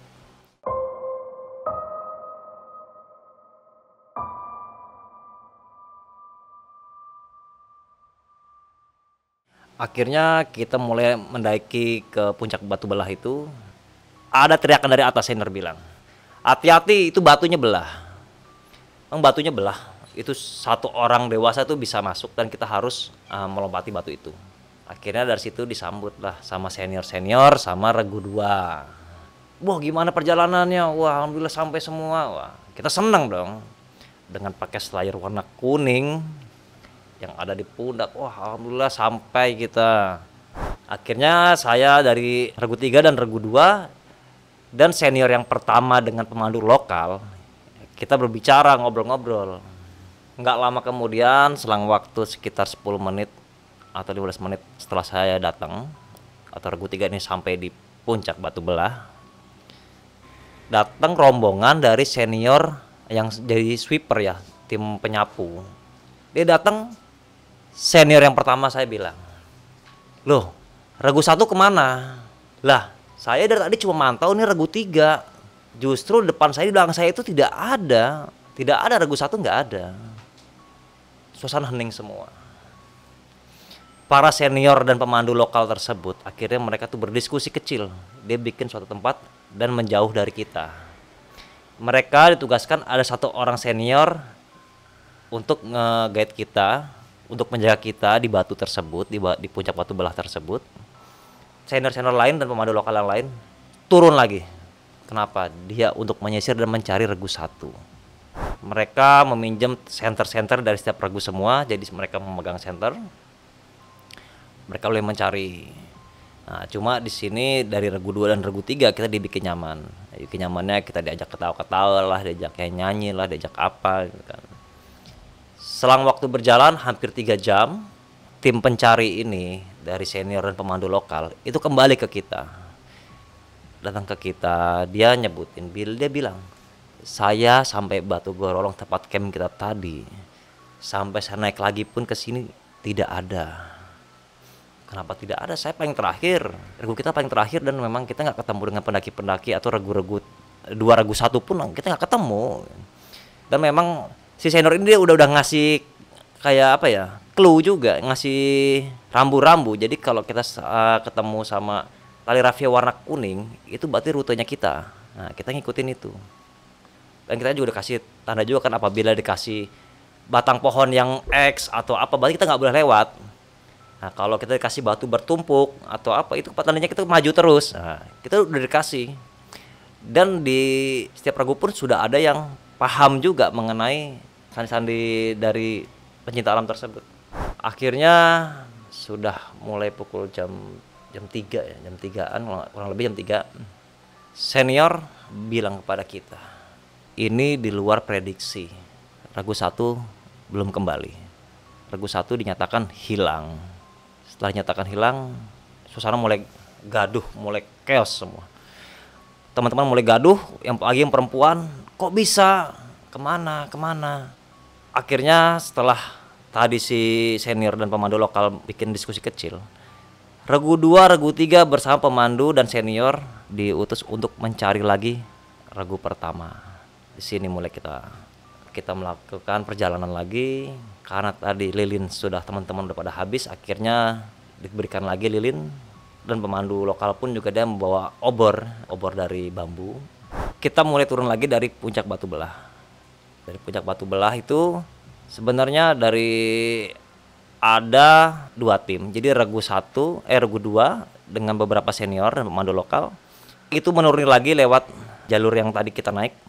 Akhirnya kita mulai mendaki ke puncak batu belah itu. Ada teriakan dari atas, senior bilang, hati-hati itu batunya belah. Memang batunya belah. Itu 1 orang dewasa tuh bisa masuk dan kita harus melompati batu itu. Akhirnya dari situ disambut lah sama senior-senior sama regu 2. Wah, gimana perjalanannya? Wah, alhamdulillah sampai semua. Wah, kita senang dong dengan pakai slayer warna kuning yang ada di pundak. Wah, alhamdulillah sampai kita. Akhirnya saya dari regu 3 dan regu 2 dan senior yang pertama dengan pemandu lokal, kita berbicara, ngobrol-ngobrol. Nggak lama kemudian, selang waktu sekitar 10 menit atau 15 menit setelah saya datang, atau regu 3 ini sampai di puncak batu belah, datang rombongan dari senior yang jadi sweeper ya, tim penyapu. Dia datang, senior yang pertama saya bilang, loh, regu 1 kemana? Lah, saya dari tadi cuma mantau nih regu 3. Justru depan saya, di belakang saya itu tidak ada regu 1, nggak ada. Suasana hening semua. Para senior dan pemandu lokal tersebut akhirnya mereka tuh berdiskusi kecil. Dia bikin suatu tempat dan menjauh dari kita. Mereka ditugaskan ada 1 orang senior untuk nge-guide kita, untuk menjaga kita di batu tersebut, di puncak batu belah tersebut. Senior-senior lain dan pemandu lokal yang lain turun lagi. Kenapa? Dia untuk menyisir dan mencari regu 1. Mereka meminjam senter-senter dari setiap regu semua, jadi mereka memegang senter. Mereka boleh mencari. Nah, cuma di sini dari regu 2 dan regu 3 kita dibikin nyaman. Dibikin nyamannya kita diajak ketawa-ketawa lah, diajak kayak nyanyi lah, diajak apa gitu kan. Selang waktu berjalan hampir 3 jam, tim pencari ini dari senior dan pemandu lokal itu kembali ke kita. Datang ke kita, dia nyebutin, dia bilang, saya sampai Batu Gorolong tempat camp kita tadi, sampai saya naik lagi pun ke sini tidak ada. Kenapa tidak ada? Saya paling terakhir, regu kita paling terakhir, dan memang kita nggak ketemu dengan pendaki-pendaki atau regu-regu 2 regu 1 pun kita nggak ketemu. Dan memang si senior ini dia udah ngasih kayak apa ya, clue juga, ngasih rambu-rambu. Jadi kalau kita ketemu sama tali rafia warna kuning, itu berarti rutenya kita. Nah, kita ngikutin itu. Dan kita juga dikasih tanda juga kan, apabila dikasih batang pohon yang X atau apa, berarti kita nggak boleh lewat. Nah, kalau kita dikasih batu bertumpuk atau apa, itu tandanya kita maju terus. Nah, kita udah dikasih. Dan di setiap regu pun sudah ada yang paham juga mengenai sandi-sandi dari pencinta alam tersebut. Akhirnya sudah mulai pukul jam 3 ya, jam 3-an, kurang lebih jam 3. Senior bilang kepada kita, ini di luar prediksi. Regu 1 belum kembali. Regu 1 dinyatakan hilang. Setelah dinyatakan hilang, suasana mulai gaduh, mulai chaos semua. Teman-teman mulai gaduh, yang pagi yang perempuan, kok bisa? Kemana? Akhirnya setelah tadi si senior dan pemandu lokal bikin diskusi kecil, regu 2, regu 3 bersama pemandu dan senior diutus untuk mencari lagi regu pertama. Di sini mulai kita melakukan perjalanan lagi, karena tadi lilin sudah teman-teman udah pada habis. Akhirnya diberikan lagi lilin, dan pemandu lokal pun juga dia membawa obor dari bambu. Kita mulai turun lagi dari puncak batu belah. Dari puncak batu belah itu sebenarnya ada 2 tim. Jadi regu 2 dengan beberapa senior dan pemandu lokal itu menuruni lagi lewat jalur yang tadi kita naik.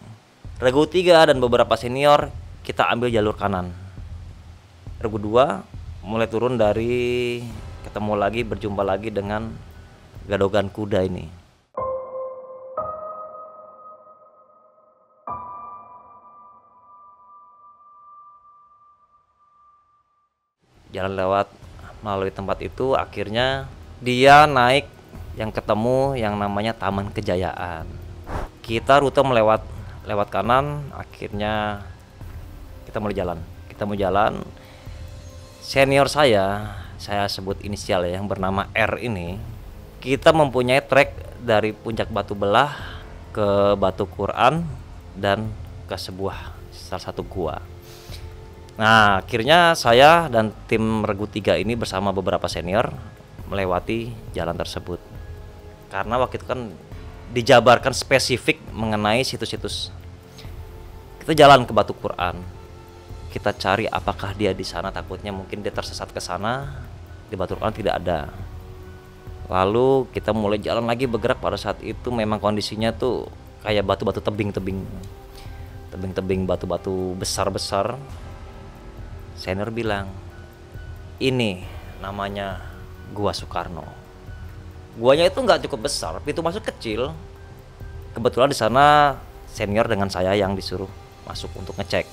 Regu 3 dan beberapa senior kita ambil jalur kanan. Regu 2 mulai turun dari, ketemu lagi, berjumpa lagi dengan Gadogan Kuda ini. Jalan lewat melalui tempat itu, akhirnya dia naik yang ketemu yang namanya Taman Kejayaan. Kita rute lewat kanan, akhirnya kita mulai jalan. Senior saya sebut inisial ya, yang bernama R ini, kita mempunyai trek dari Puncak Batu Belah ke Batu Quran dan ke salah satu gua. Nah, akhirnya saya dan tim Regu 3 ini bersama beberapa senior melewati jalan tersebut. Karena waktu itu kan dijabarkan spesifik mengenai situs-situs. Kita jalan ke Batu Quran. Kita cari apakah dia di sana, takutnya mungkin dia tersesat ke sana. Di Batu Quran tidak ada. Lalu kita mulai jalan lagi bergerak. Pada saat itu memang kondisinya tuh kayak batu-batu tebing-tebing, batu-batu besar-besar. Senior bilang, ini namanya Gua Soekarno. Guanya itu nggak cukup besar, pintu masuk kecil. Kebetulan di sana senior dengan saya yang disuruh masuk untuk ngecek.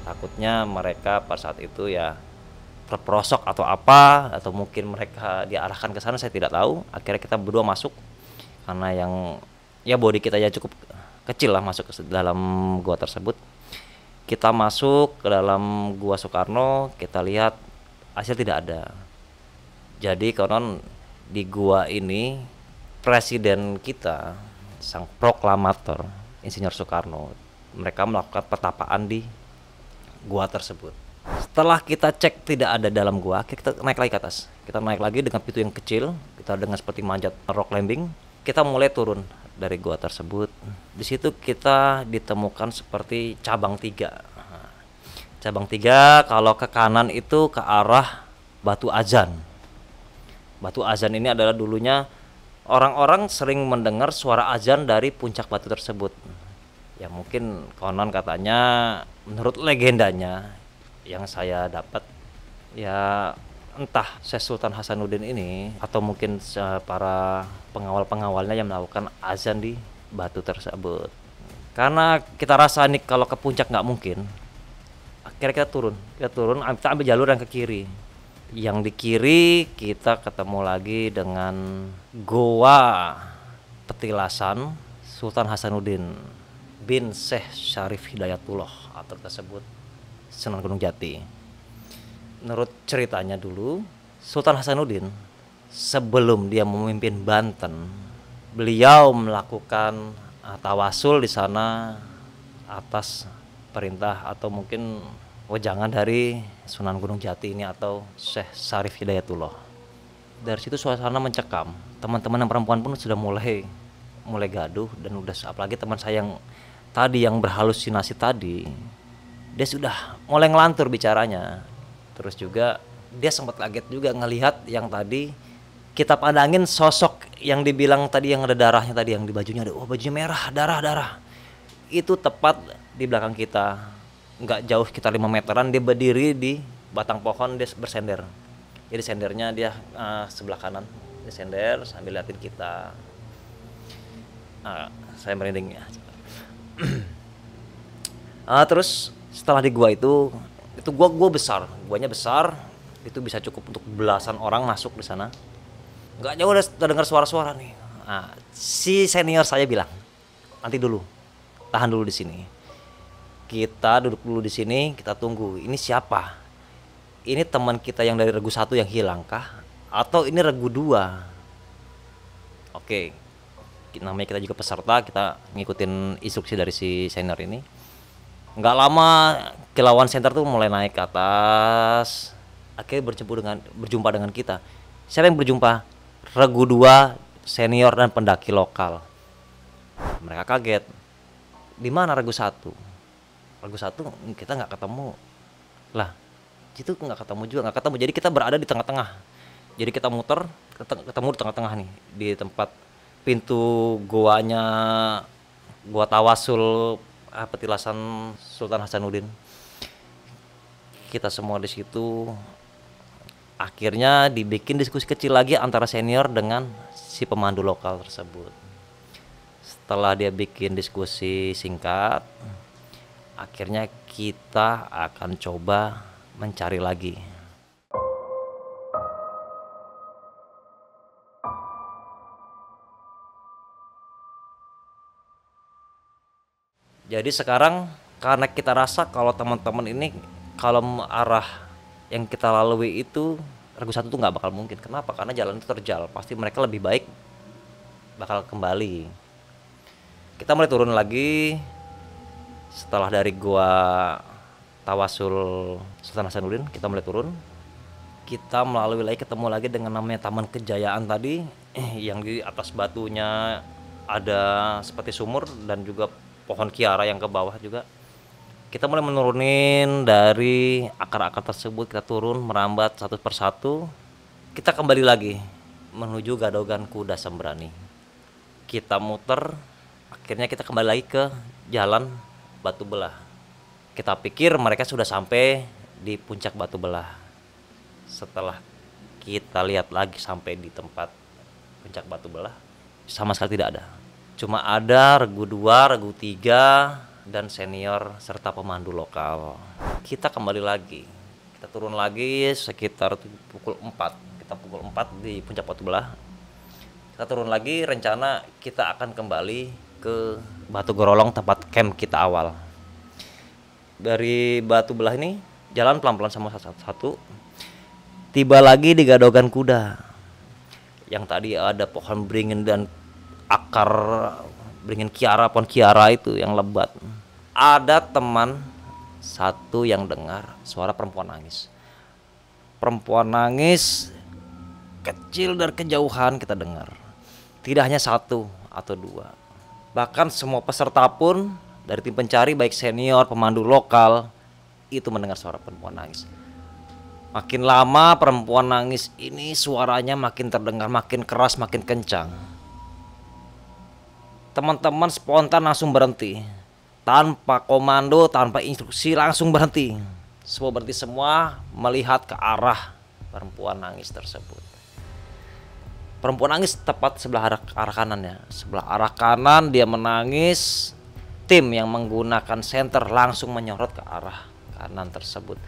Takutnya mereka pada saat itu ya terperosok atau apa, atau mungkin mereka diarahkan ke sana, saya tidak tahu. Akhirnya kita berdua masuk karena yang ya body kita ya cukup kecil lah masuk ke dalam gua tersebut. Kita masuk ke dalam Gua Soekarno, kita lihat hasil tidak ada. Jadi konon di gua ini presiden kita, sang proklamator Insinyur Soekarno, mereka melakukan petapaan di gua tersebut. Setelah kita cek tidak ada dalam gua, kita naik lagi ke atas. Kita naik lagi dengan pintu yang kecil, kita dengan seperti manjat rock climbing. Kita mulai turun dari gua tersebut. Di situ kita ditemukan seperti cabang 3. Cabang 3 kalau ke kanan itu ke arah Batu Azan. Batu Azan ini adalah dulunya orang-orang sering mendengar suara azan dari puncak batu tersebut. Ya mungkin konon katanya, menurut legendanya yang saya dapat, ya entah Syekh Sultan Hasanuddin ini atau mungkin para pengawal-pengawalnya yang melakukan azan di batu tersebut. Karena kita rasa nih kalau ke puncak nggak mungkin, akhirnya kita turun, kita ambil jalur yang ke kiri. Yang di kiri kita ketemu lagi dengan Goa Petilasan Sultan Hasanuddin bin Syekh Syarif Hidayatullah atau tersebut Sunan Gunung Jati. Menurut ceritanya dulu, Sultan Hasanuddin sebelum dia memimpin Banten, beliau melakukan tawasul di sana atas perintah atau mungkin wejangan dari Sunan Gunung Jati ini atau Syekh Syarif Hidayatullah. Dari situ suasana mencekam. Teman-teman yang perempuan pun sudah mulai gaduh, dan udah apalagi teman saya yang tadi yang berhalusinasi tadi, dia sudah mulai ngelantur bicaranya. Terus juga dia sempat kaget juga ngelihat yang tadi kita pandangin sosok yang dibilang tadi yang ada darahnya tadi, yang di bajunya ada, bajunya merah, darah. Itu tepat di belakang kita. Nggak jauh, sekitar 5 meteran, dia berdiri di batang pohon, dia bersender. Jadi sendernya dia sebelah kanan, dia sender sambil liatin kita. Saya merinding ya. Terus setelah di gua itu gua besar, guanya besar, itu bisa cukup untuk belasan orang masuk di sana. Nggak jauh udah dengar suara-suara nih. Si senior saya bilang, nanti dulu, tahan dulu di sini. Kita duduk dulu di sini, kita tunggu. Ini siapa? Ini teman kita yang dari Regu 1 yang hilang kah? Atau ini Regu 2? Oke. Namanya kita juga peserta, kita ngikutin instruksi dari si senior ini. Nggak lama kilauan center tuh mulai naik ke atas. Akhirnya berjumpa dengan kita. Siapa yang berjumpa? Regu 2, senior dan pendaki lokal. Mereka kaget. Di mana Regu 1? Regu 1 kita nggak ketemu lah, itu nggak ketemu. Jadi kita berada di tengah-tengah. Jadi kita muter ketemu di tengah-tengah nih, di tempat pintu goanya, gua tawasul petilasan Sultan Hasanuddin. Kita semua di situ Akhirnya dibikin diskusi kecil lagi antara senior dengan si pemandu lokal tersebut. Setelah dia bikin diskusi singkat, akhirnya kita akan coba mencari lagi. Jadi sekarang karena kita rasa kalau teman-teman ini kalau arah yang kita lalui itu Regu 1 tuh nggak bakal mungkin. Kenapa? Karena jalan itu terjal. Pasti mereka lebih baik bakal kembali. Kita mulai turun lagi setelah dari gua Tawasul Sultan Hasanuddin. Kita mulai turun. Kita melalui lagi, ketemu lagi dengan namanya Taman Kejayaan tadi, yang di atas batunya ada seperti sumur dan juga pohon kiara yang ke bawah juga. Kita mulai menurunin dari akar-akar tersebut, kita turun merambat satu persatu. Kita kembali lagi menuju Gadogan Kuda Sembrani. Kita muter, akhirnya kita kembali lagi ke jalan Batu Belah. Kita pikir mereka sudah sampai di puncak Batu Belah. Setelah kita lihat lagi sampai di tempat puncak Batu Belah, sama sekali tidak ada. Cuma ada Regu 2, Regu 3, dan senior serta pemandu lokal. Kita kembali lagi. Kita turun lagi sekitar pukul 4. Kita pukul 4 di puncak Batu Belah. Kita turun lagi, rencana kita akan kembali ke Batu Gorolong tempat camp kita awal. Dari Batu Belah ini jalan pelan-pelan sama satu-satu. Tiba lagi di Gadogan Kuda. Yang tadi ada pohon beringin dan akar beringin kiara, pohon kiara itu yang lebat. Ada teman satu yang dengar suara perempuan nangis. Perempuan nangis kecil dari kejauhan kita dengar. Tidak hanya satu atau dua. Bahkan semua peserta pun dari tim pencari baik senior, pemandu lokal itu mendengar suara perempuan nangis. Makin lama perempuan nangis ini suaranya makin terdengar, makin keras, makin kencang. Teman-teman spontan langsung berhenti. Tanpa komando, tanpa instruksi langsung berhenti. Semua berhenti semua melihat ke arah perempuan nangis tersebut. Perempuan nangis tepat sebelah arah kanannya. Sebelah arah kanan dia menangis. Tim yang menggunakan senter langsung menyorot ke arah kanan tersebut.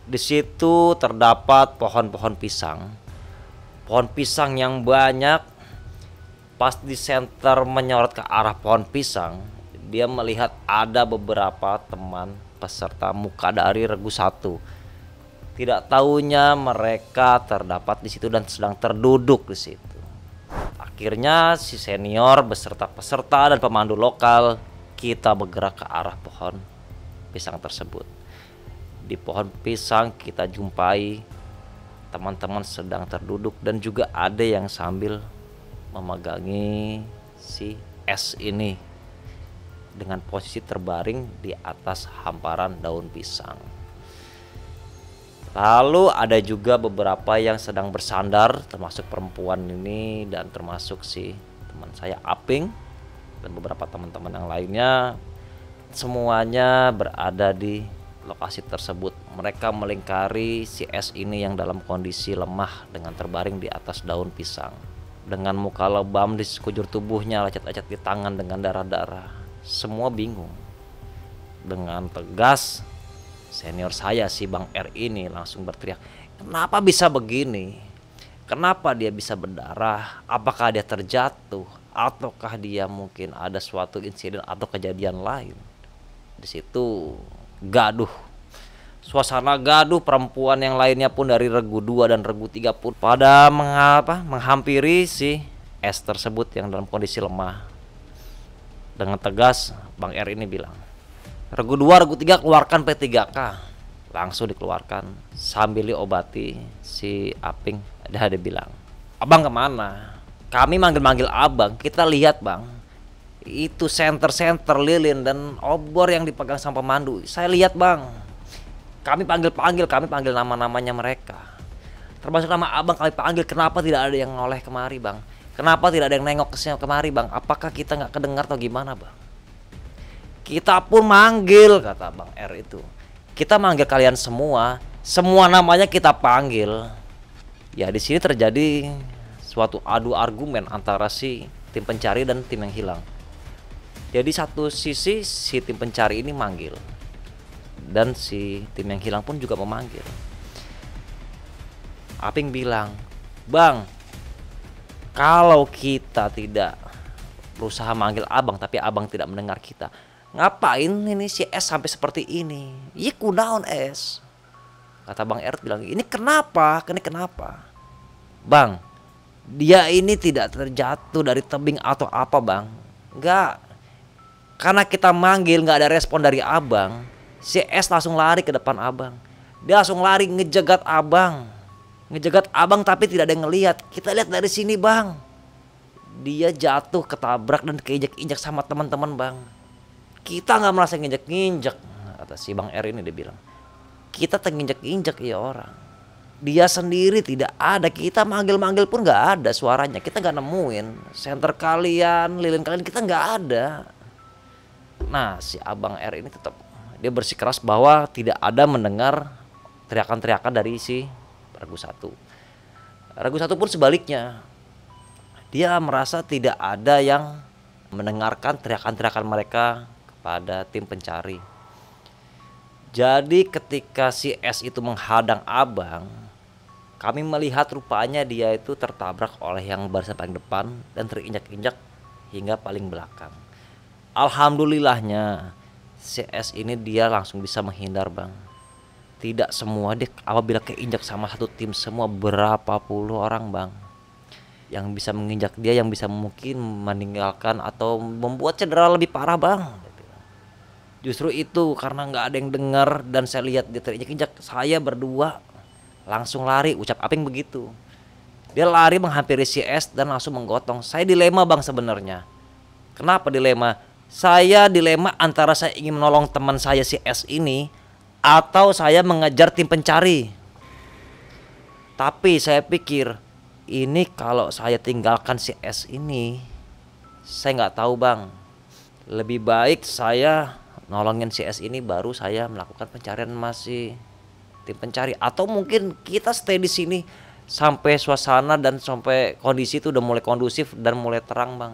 Di situ terdapat pohon-pohon pisang. Pohon pisang yang banyak. Pas di senter menyorot ke arah pohon pisang, dia melihat ada beberapa teman peserta muka dari Regu 1. Tidak tahunya mereka terdapat di situ dan sedang terduduk di situ. Akhirnya si senior beserta peserta dan pemandu lokal kita bergerak ke arah pohon pisang tersebut. Di pohon pisang kita jumpai teman-teman sedang terduduk dan juga ada yang sambil memegangi si S ini dengan posisi terbaring di atas hamparan daun pisang. Lalu ada juga beberapa yang sedang bersandar, termasuk perempuan ini dan termasuk si teman saya Aping dan beberapa teman-teman yang lainnya. Semuanya berada di lokasi tersebut. Mereka melingkari si S ini yang dalam kondisi lemah dengan terbaring di atas daun pisang. Dengan muka lebam di sekujur tubuhnya, lecet-lecet di tangan dengan darah-darah. Semua bingung. Dengan tegas, senior saya si Bang R ini langsung berteriak, "Kenapa bisa begini? Kenapa dia bisa berdarah? Apakah dia terjatuh? Ataukah dia mungkin ada suatu insiden atau kejadian lain?" Di situ gaduh. Suasana gaduh, perempuan yang lainnya pun dari Regu 2 dan Regu 3 pun pada menghampiri si S tersebut yang dalam kondisi lemah. Dengan tegas Bang R ini bilang, "Regu 2, Regu 3 keluarkan P3K." Langsung dikeluarkan sambil diobati si Aping. Dia bilang, "Abang kemana? Kami manggil-manggil abang, kita lihat bang. Itu senter-senter lilin dan obor yang dipegang sama pemandu. Saya lihat bang. Kami panggil nama-namanya mereka. Termasuk nama abang kami panggil, kenapa tidak ada yang noleh kemari bang? Kenapa tidak ada yang nengok ke kemari bang? Apakah kita nggak kedengar atau gimana bang?" "Kita pun manggil," kata Bang R itu. "Kita manggil kalian semua namanya kita panggil. Ya di sini terjadi suatu adu argumen antara si tim pencari dan tim yang hilang. Jadi satu sisi si tim pencari ini manggil dan si tim yang hilang pun juga memanggil. Aping bilang, "Bang, kalau kita tidak berusaha manggil abang tapi abang tidak mendengar kita, ngapain ini si S sampai seperti ini? Iya kunaon S?" Kata Bang Eret bilang, "Ini kenapa? Ini kenapa? Bang, dia ini tidak terjatuh dari tebing atau apa bang. Enggak. Karena kita manggil nggak ada respon dari abang, si S langsung lari ke depan abang. Dia langsung lari ngejegat abang. Ngejegat abang tapi tidak ada yang ngelihat. Kita lihat dari sini bang. Dia jatuh ketabrak dan keinjak-injak sama teman-teman bang. Kita nggak merasa nginjak-nginjak," kata si Bang R ini, dia bilang. "Kita tenginjak-injak ya orang. Dia sendiri tidak ada, kita manggil-manggil pun nggak ada suaranya, kita nggak nemuin senter kalian, lilin kalian, kita nggak ada." Nah si Abang R ini tetap dia bersikeras bahwa tidak ada mendengar teriakan-teriakan dari si Regu Satu. Regu Satu pun sebaliknya, dia merasa tidak ada yang mendengarkan teriakan-teriakan mereka kepada tim pencari. Jadi ketika si S itu menghadang abang, kami melihat rupanya dia itu tertabrak oleh yang barisan paling depan dan terinjak-injak hingga paling belakang. Alhamdulillahnya si S ini dia langsung bisa menghindar bang. Tidak semua, dia apabila keinjak sama satu tim semua berapa puluh orang bang yang bisa menginjak dia, yang bisa mungkin meninggalkan atau membuat cedera lebih parah bang. Justru itu karena nggak ada yang dengar dan saya lihat dia terinjak-injak, saya berdua langsung lari, ucap Aping begitu. Dia lari menghampiri si S dan langsung menggotong. Saya dilema bang sebenarnya. Kenapa dilema? Saya dilema antara saya ingin menolong teman saya si S ini atau saya mengejar tim pencari. Tapi saya pikir ini kalau saya tinggalkan si S ini, saya nggak tahu bang. Lebih baik saya nolongin si S ini baru saya melakukan pencarian masih tim pencari, atau mungkin kita stay di sini sampai suasana dan sampai kondisi itu udah mulai kondusif dan mulai terang bang.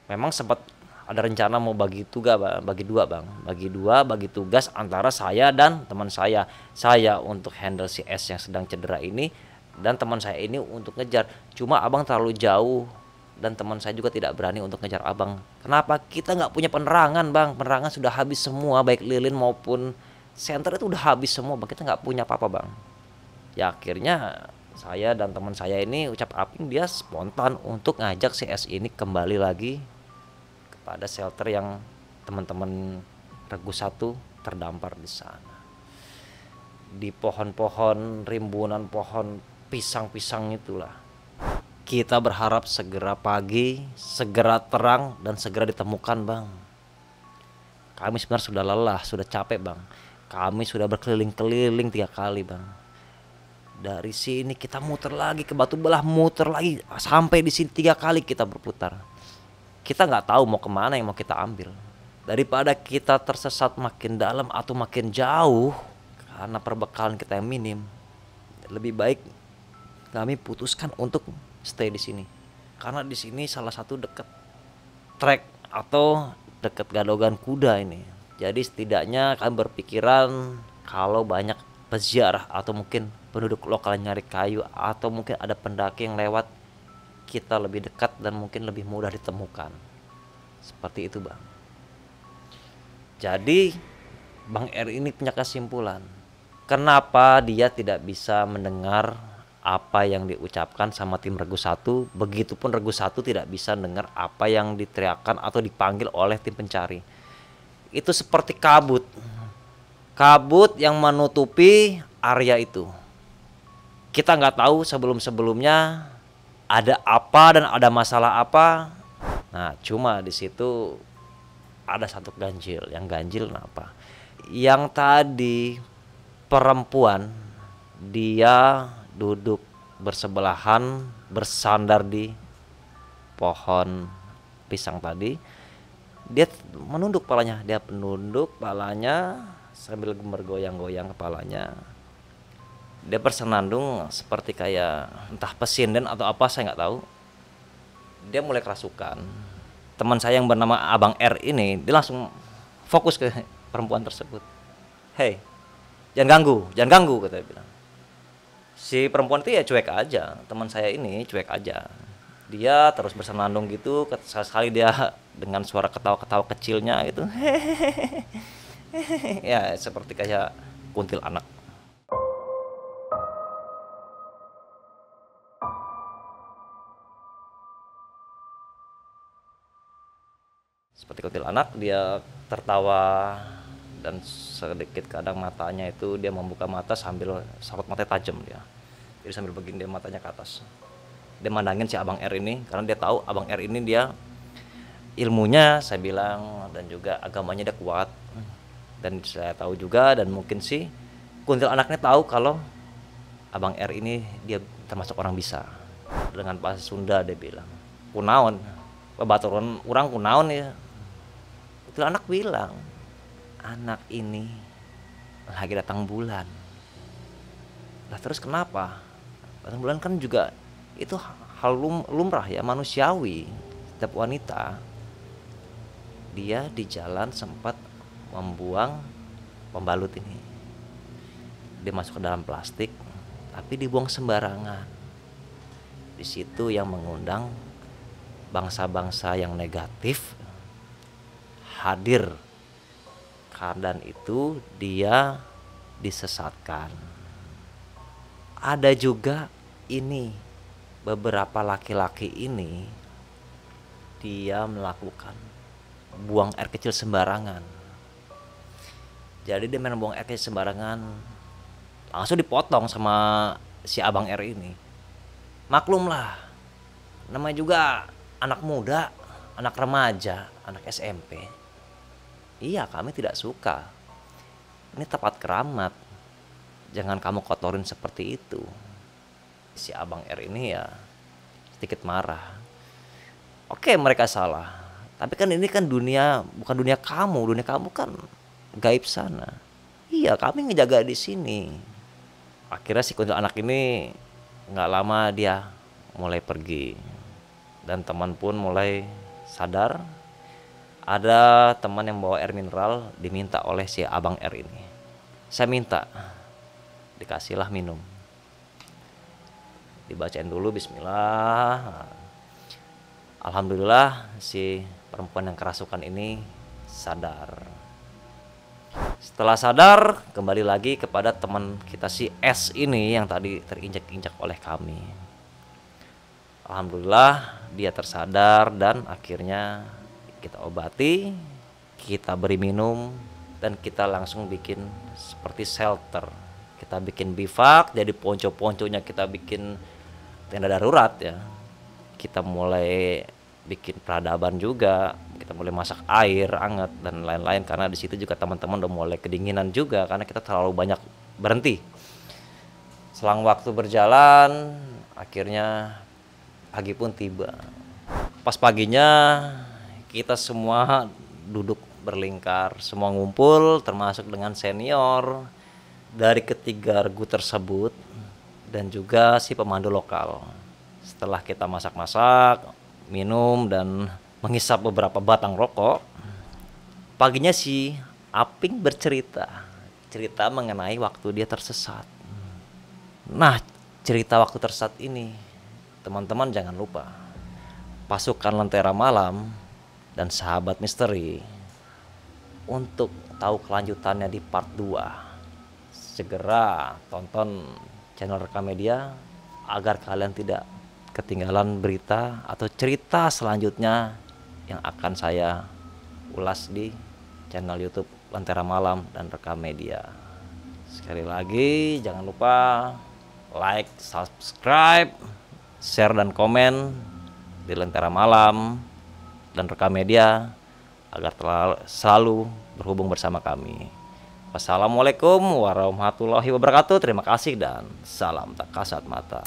Memang sempat ada rencana mau bagi tugas, bagi tugas antara saya dan teman saya. Saya untuk handle si S yang sedang cedera ini dan teman saya ini untuk ngejar. Cuma abang terlalu jauh dan teman saya juga tidak berani untuk ngejar abang. Kenapa? Kita nggak punya penerangan bang. Penerangan sudah habis semua, baik lilin maupun senter itu udah habis semua bang. Kita nggak punya apa-apa bang. Ya akhirnya saya dan teman saya ini ucap Aping dia spontan untuk ngajak si S ini kembali lagi pada shelter yang teman-teman Regu Satu terdampar di sana. Di pohon-pohon, rimbunan pohon pisang-pisang itulah. Kita berharap segera pagi, segera terang dan segera ditemukan bang. Kami sebenarnya sudah lelah, sudah capek bang. Kami sudah berkeliling-keliling 3 kali bang. Dari sini kita muter lagi ke Batu Belah, muter lagi sampai di sini 3 kali kita berputar. Kita nggak tahu mau kemana yang mau kita ambil. Daripada kita tersesat makin dalam atau makin jauh karena perbekalan kita yang minim, lebih baik kami putuskan untuk stay di sini. Karena di sini salah satu dekat trek atau dekat gadogan kuda ini. Jadi setidaknya kami berpikiran kalau banyak peziarah atau mungkin penduduk lokal yang nyari kayu atau mungkin ada pendaki yang lewat, kita lebih dekat dan mungkin lebih mudah ditemukan. Seperti itu bang. Jadi Bang R ini punya kesimpulan. Kenapa dia tidak bisa mendengar apa yang diucapkan sama tim Regu Satu, begitupun Regu Satu tidak bisa dengar apa yang diteriakkan atau dipanggil oleh tim pencari. Itu seperti kabut. Kabut yang menutupi area itu. Kita nggak tahu sebelum-sebelumnya ada apa dan ada masalah apa. Nah, cuma di situ ada satu ganjil. Yang ganjil apa? Yang tadi perempuan dia duduk bersebelahan bersandar di pohon pisang tadi. Dia menunduk kepalanya, sambil bergoyang-goyang kepalanya. Dia bersenandung seperti kayak entah pesinden atau apa, saya nggak tahu. Dia mulai kerasukan. Teman saya yang bernama Abang R ini, dia langsung fokus ke perempuan tersebut. Hei, jangan ganggu, kata dia bilang. Si perempuan itu ya cuek aja, teman saya ini cuek aja. Dia terus bersenandung gitu, sekali dia dengan suara ketawa-ketawa kecilnya gitu. Ya seperti kayak kuntilanak. Seperti kuntilanak, dia tertawa dan sedikit kadang matanya itu dia membuka mata sambil sorot matanya tajam dia. Jadi sambil begini dia matanya ke atas. Dia mandangin si Abang R ini karena dia tahu Abang R ini dia ilmunya saya bilang dan juga agamanya dia kuat. Dan saya tahu juga dan mungkin sih kuntilanaknya tahu kalau Abang R ini dia termasuk orang bisa. Dengan bahasa Sunda dia bilang, "Kunaon?" Babaturan orang kunaon ya. Kuntilanak bilang, "Anak ini lagi datang bulan." Lah terus kenapa? Datang bulan kan juga itu hal lumrah ya, manusiawi. Setiap wanita dia di jalan sempat membuang pembalut ini. Dia masuk ke dalam plastik tapi dibuang sembarangan. Di situ yang mengundang bangsa-bangsa yang negatif hadir. Keadaan itu dia disesatkan. Ada juga ini beberapa laki-laki ini dia melakukan buang air kecil sembarangan. Jadi dia main buang air kecil sembarangan, langsung dipotong sama si Abang R ini. Maklum lah, namanya juga anak muda, anak remaja, anak SMP. Iya, kami tidak suka. Ini tempat keramat. Jangan kamu kotorin seperti itu. Si Abang R ini ya sedikit marah. Oke, mereka salah. Tapi kan ini kan dunia, bukan dunia kamu. Dunia kamu kan gaib sana. Iya, kami ngejaga di sini. Akhirnya si kuntilanak ini nggak lama dia mulai pergi. Dan teman pun mulai sadar. Ada teman yang bawa air mineral diminta oleh si Abang R ini. Saya minta, dikasihlah minum. Dibacain dulu bismillah. Alhamdulillah si perempuan yang kerasukan ini sadar. Setelah sadar kembali lagi kepada teman kita si S ini yang tadi terinjak-injak oleh kami. Alhamdulillah dia tersadar dan akhirnya kita obati, kita beri minum dan kita langsung bikin seperti shelter. Kita bikin bivak, jadi ponco-ponconya kita bikin tenda darurat ya. Kita mulai bikin peradaban juga, kita mulai masak air hangat dan lain-lain karena di situ juga teman-teman udah mulai kedinginan juga karena kita terlalu banyak berhenti. Selang waktu berjalan, akhirnya pagi pun tiba. Pas paginya kita semua duduk berlingkar, semua ngumpul termasuk dengan senior dari ketiga regu tersebut dan juga si pemandu lokal. Setelah kita masak-masak, minum dan menghisap beberapa batang rokok, paginya si Aping bercerita mengenai waktu dia tersesat. Nah, cerita waktu tersesat ini teman-teman jangan lupa, pasukan Lentera Malam dan sahabat misteri untuk tahu kelanjutannya di part 2. Segera tonton channel Rekam Media agar kalian tidak ketinggalan berita atau cerita selanjutnya yang akan saya ulas di channel YouTube Lentera Malam dan Rekam Media. Sekali lagi jangan lupa like, subscribe, share dan komen di Lentera Malam dan Rekam Media agar selalu berhubung bersama kami. Wassalamualaikum warahmatullahi wabarakatuh. Terima kasih dan salam tak kasat mata.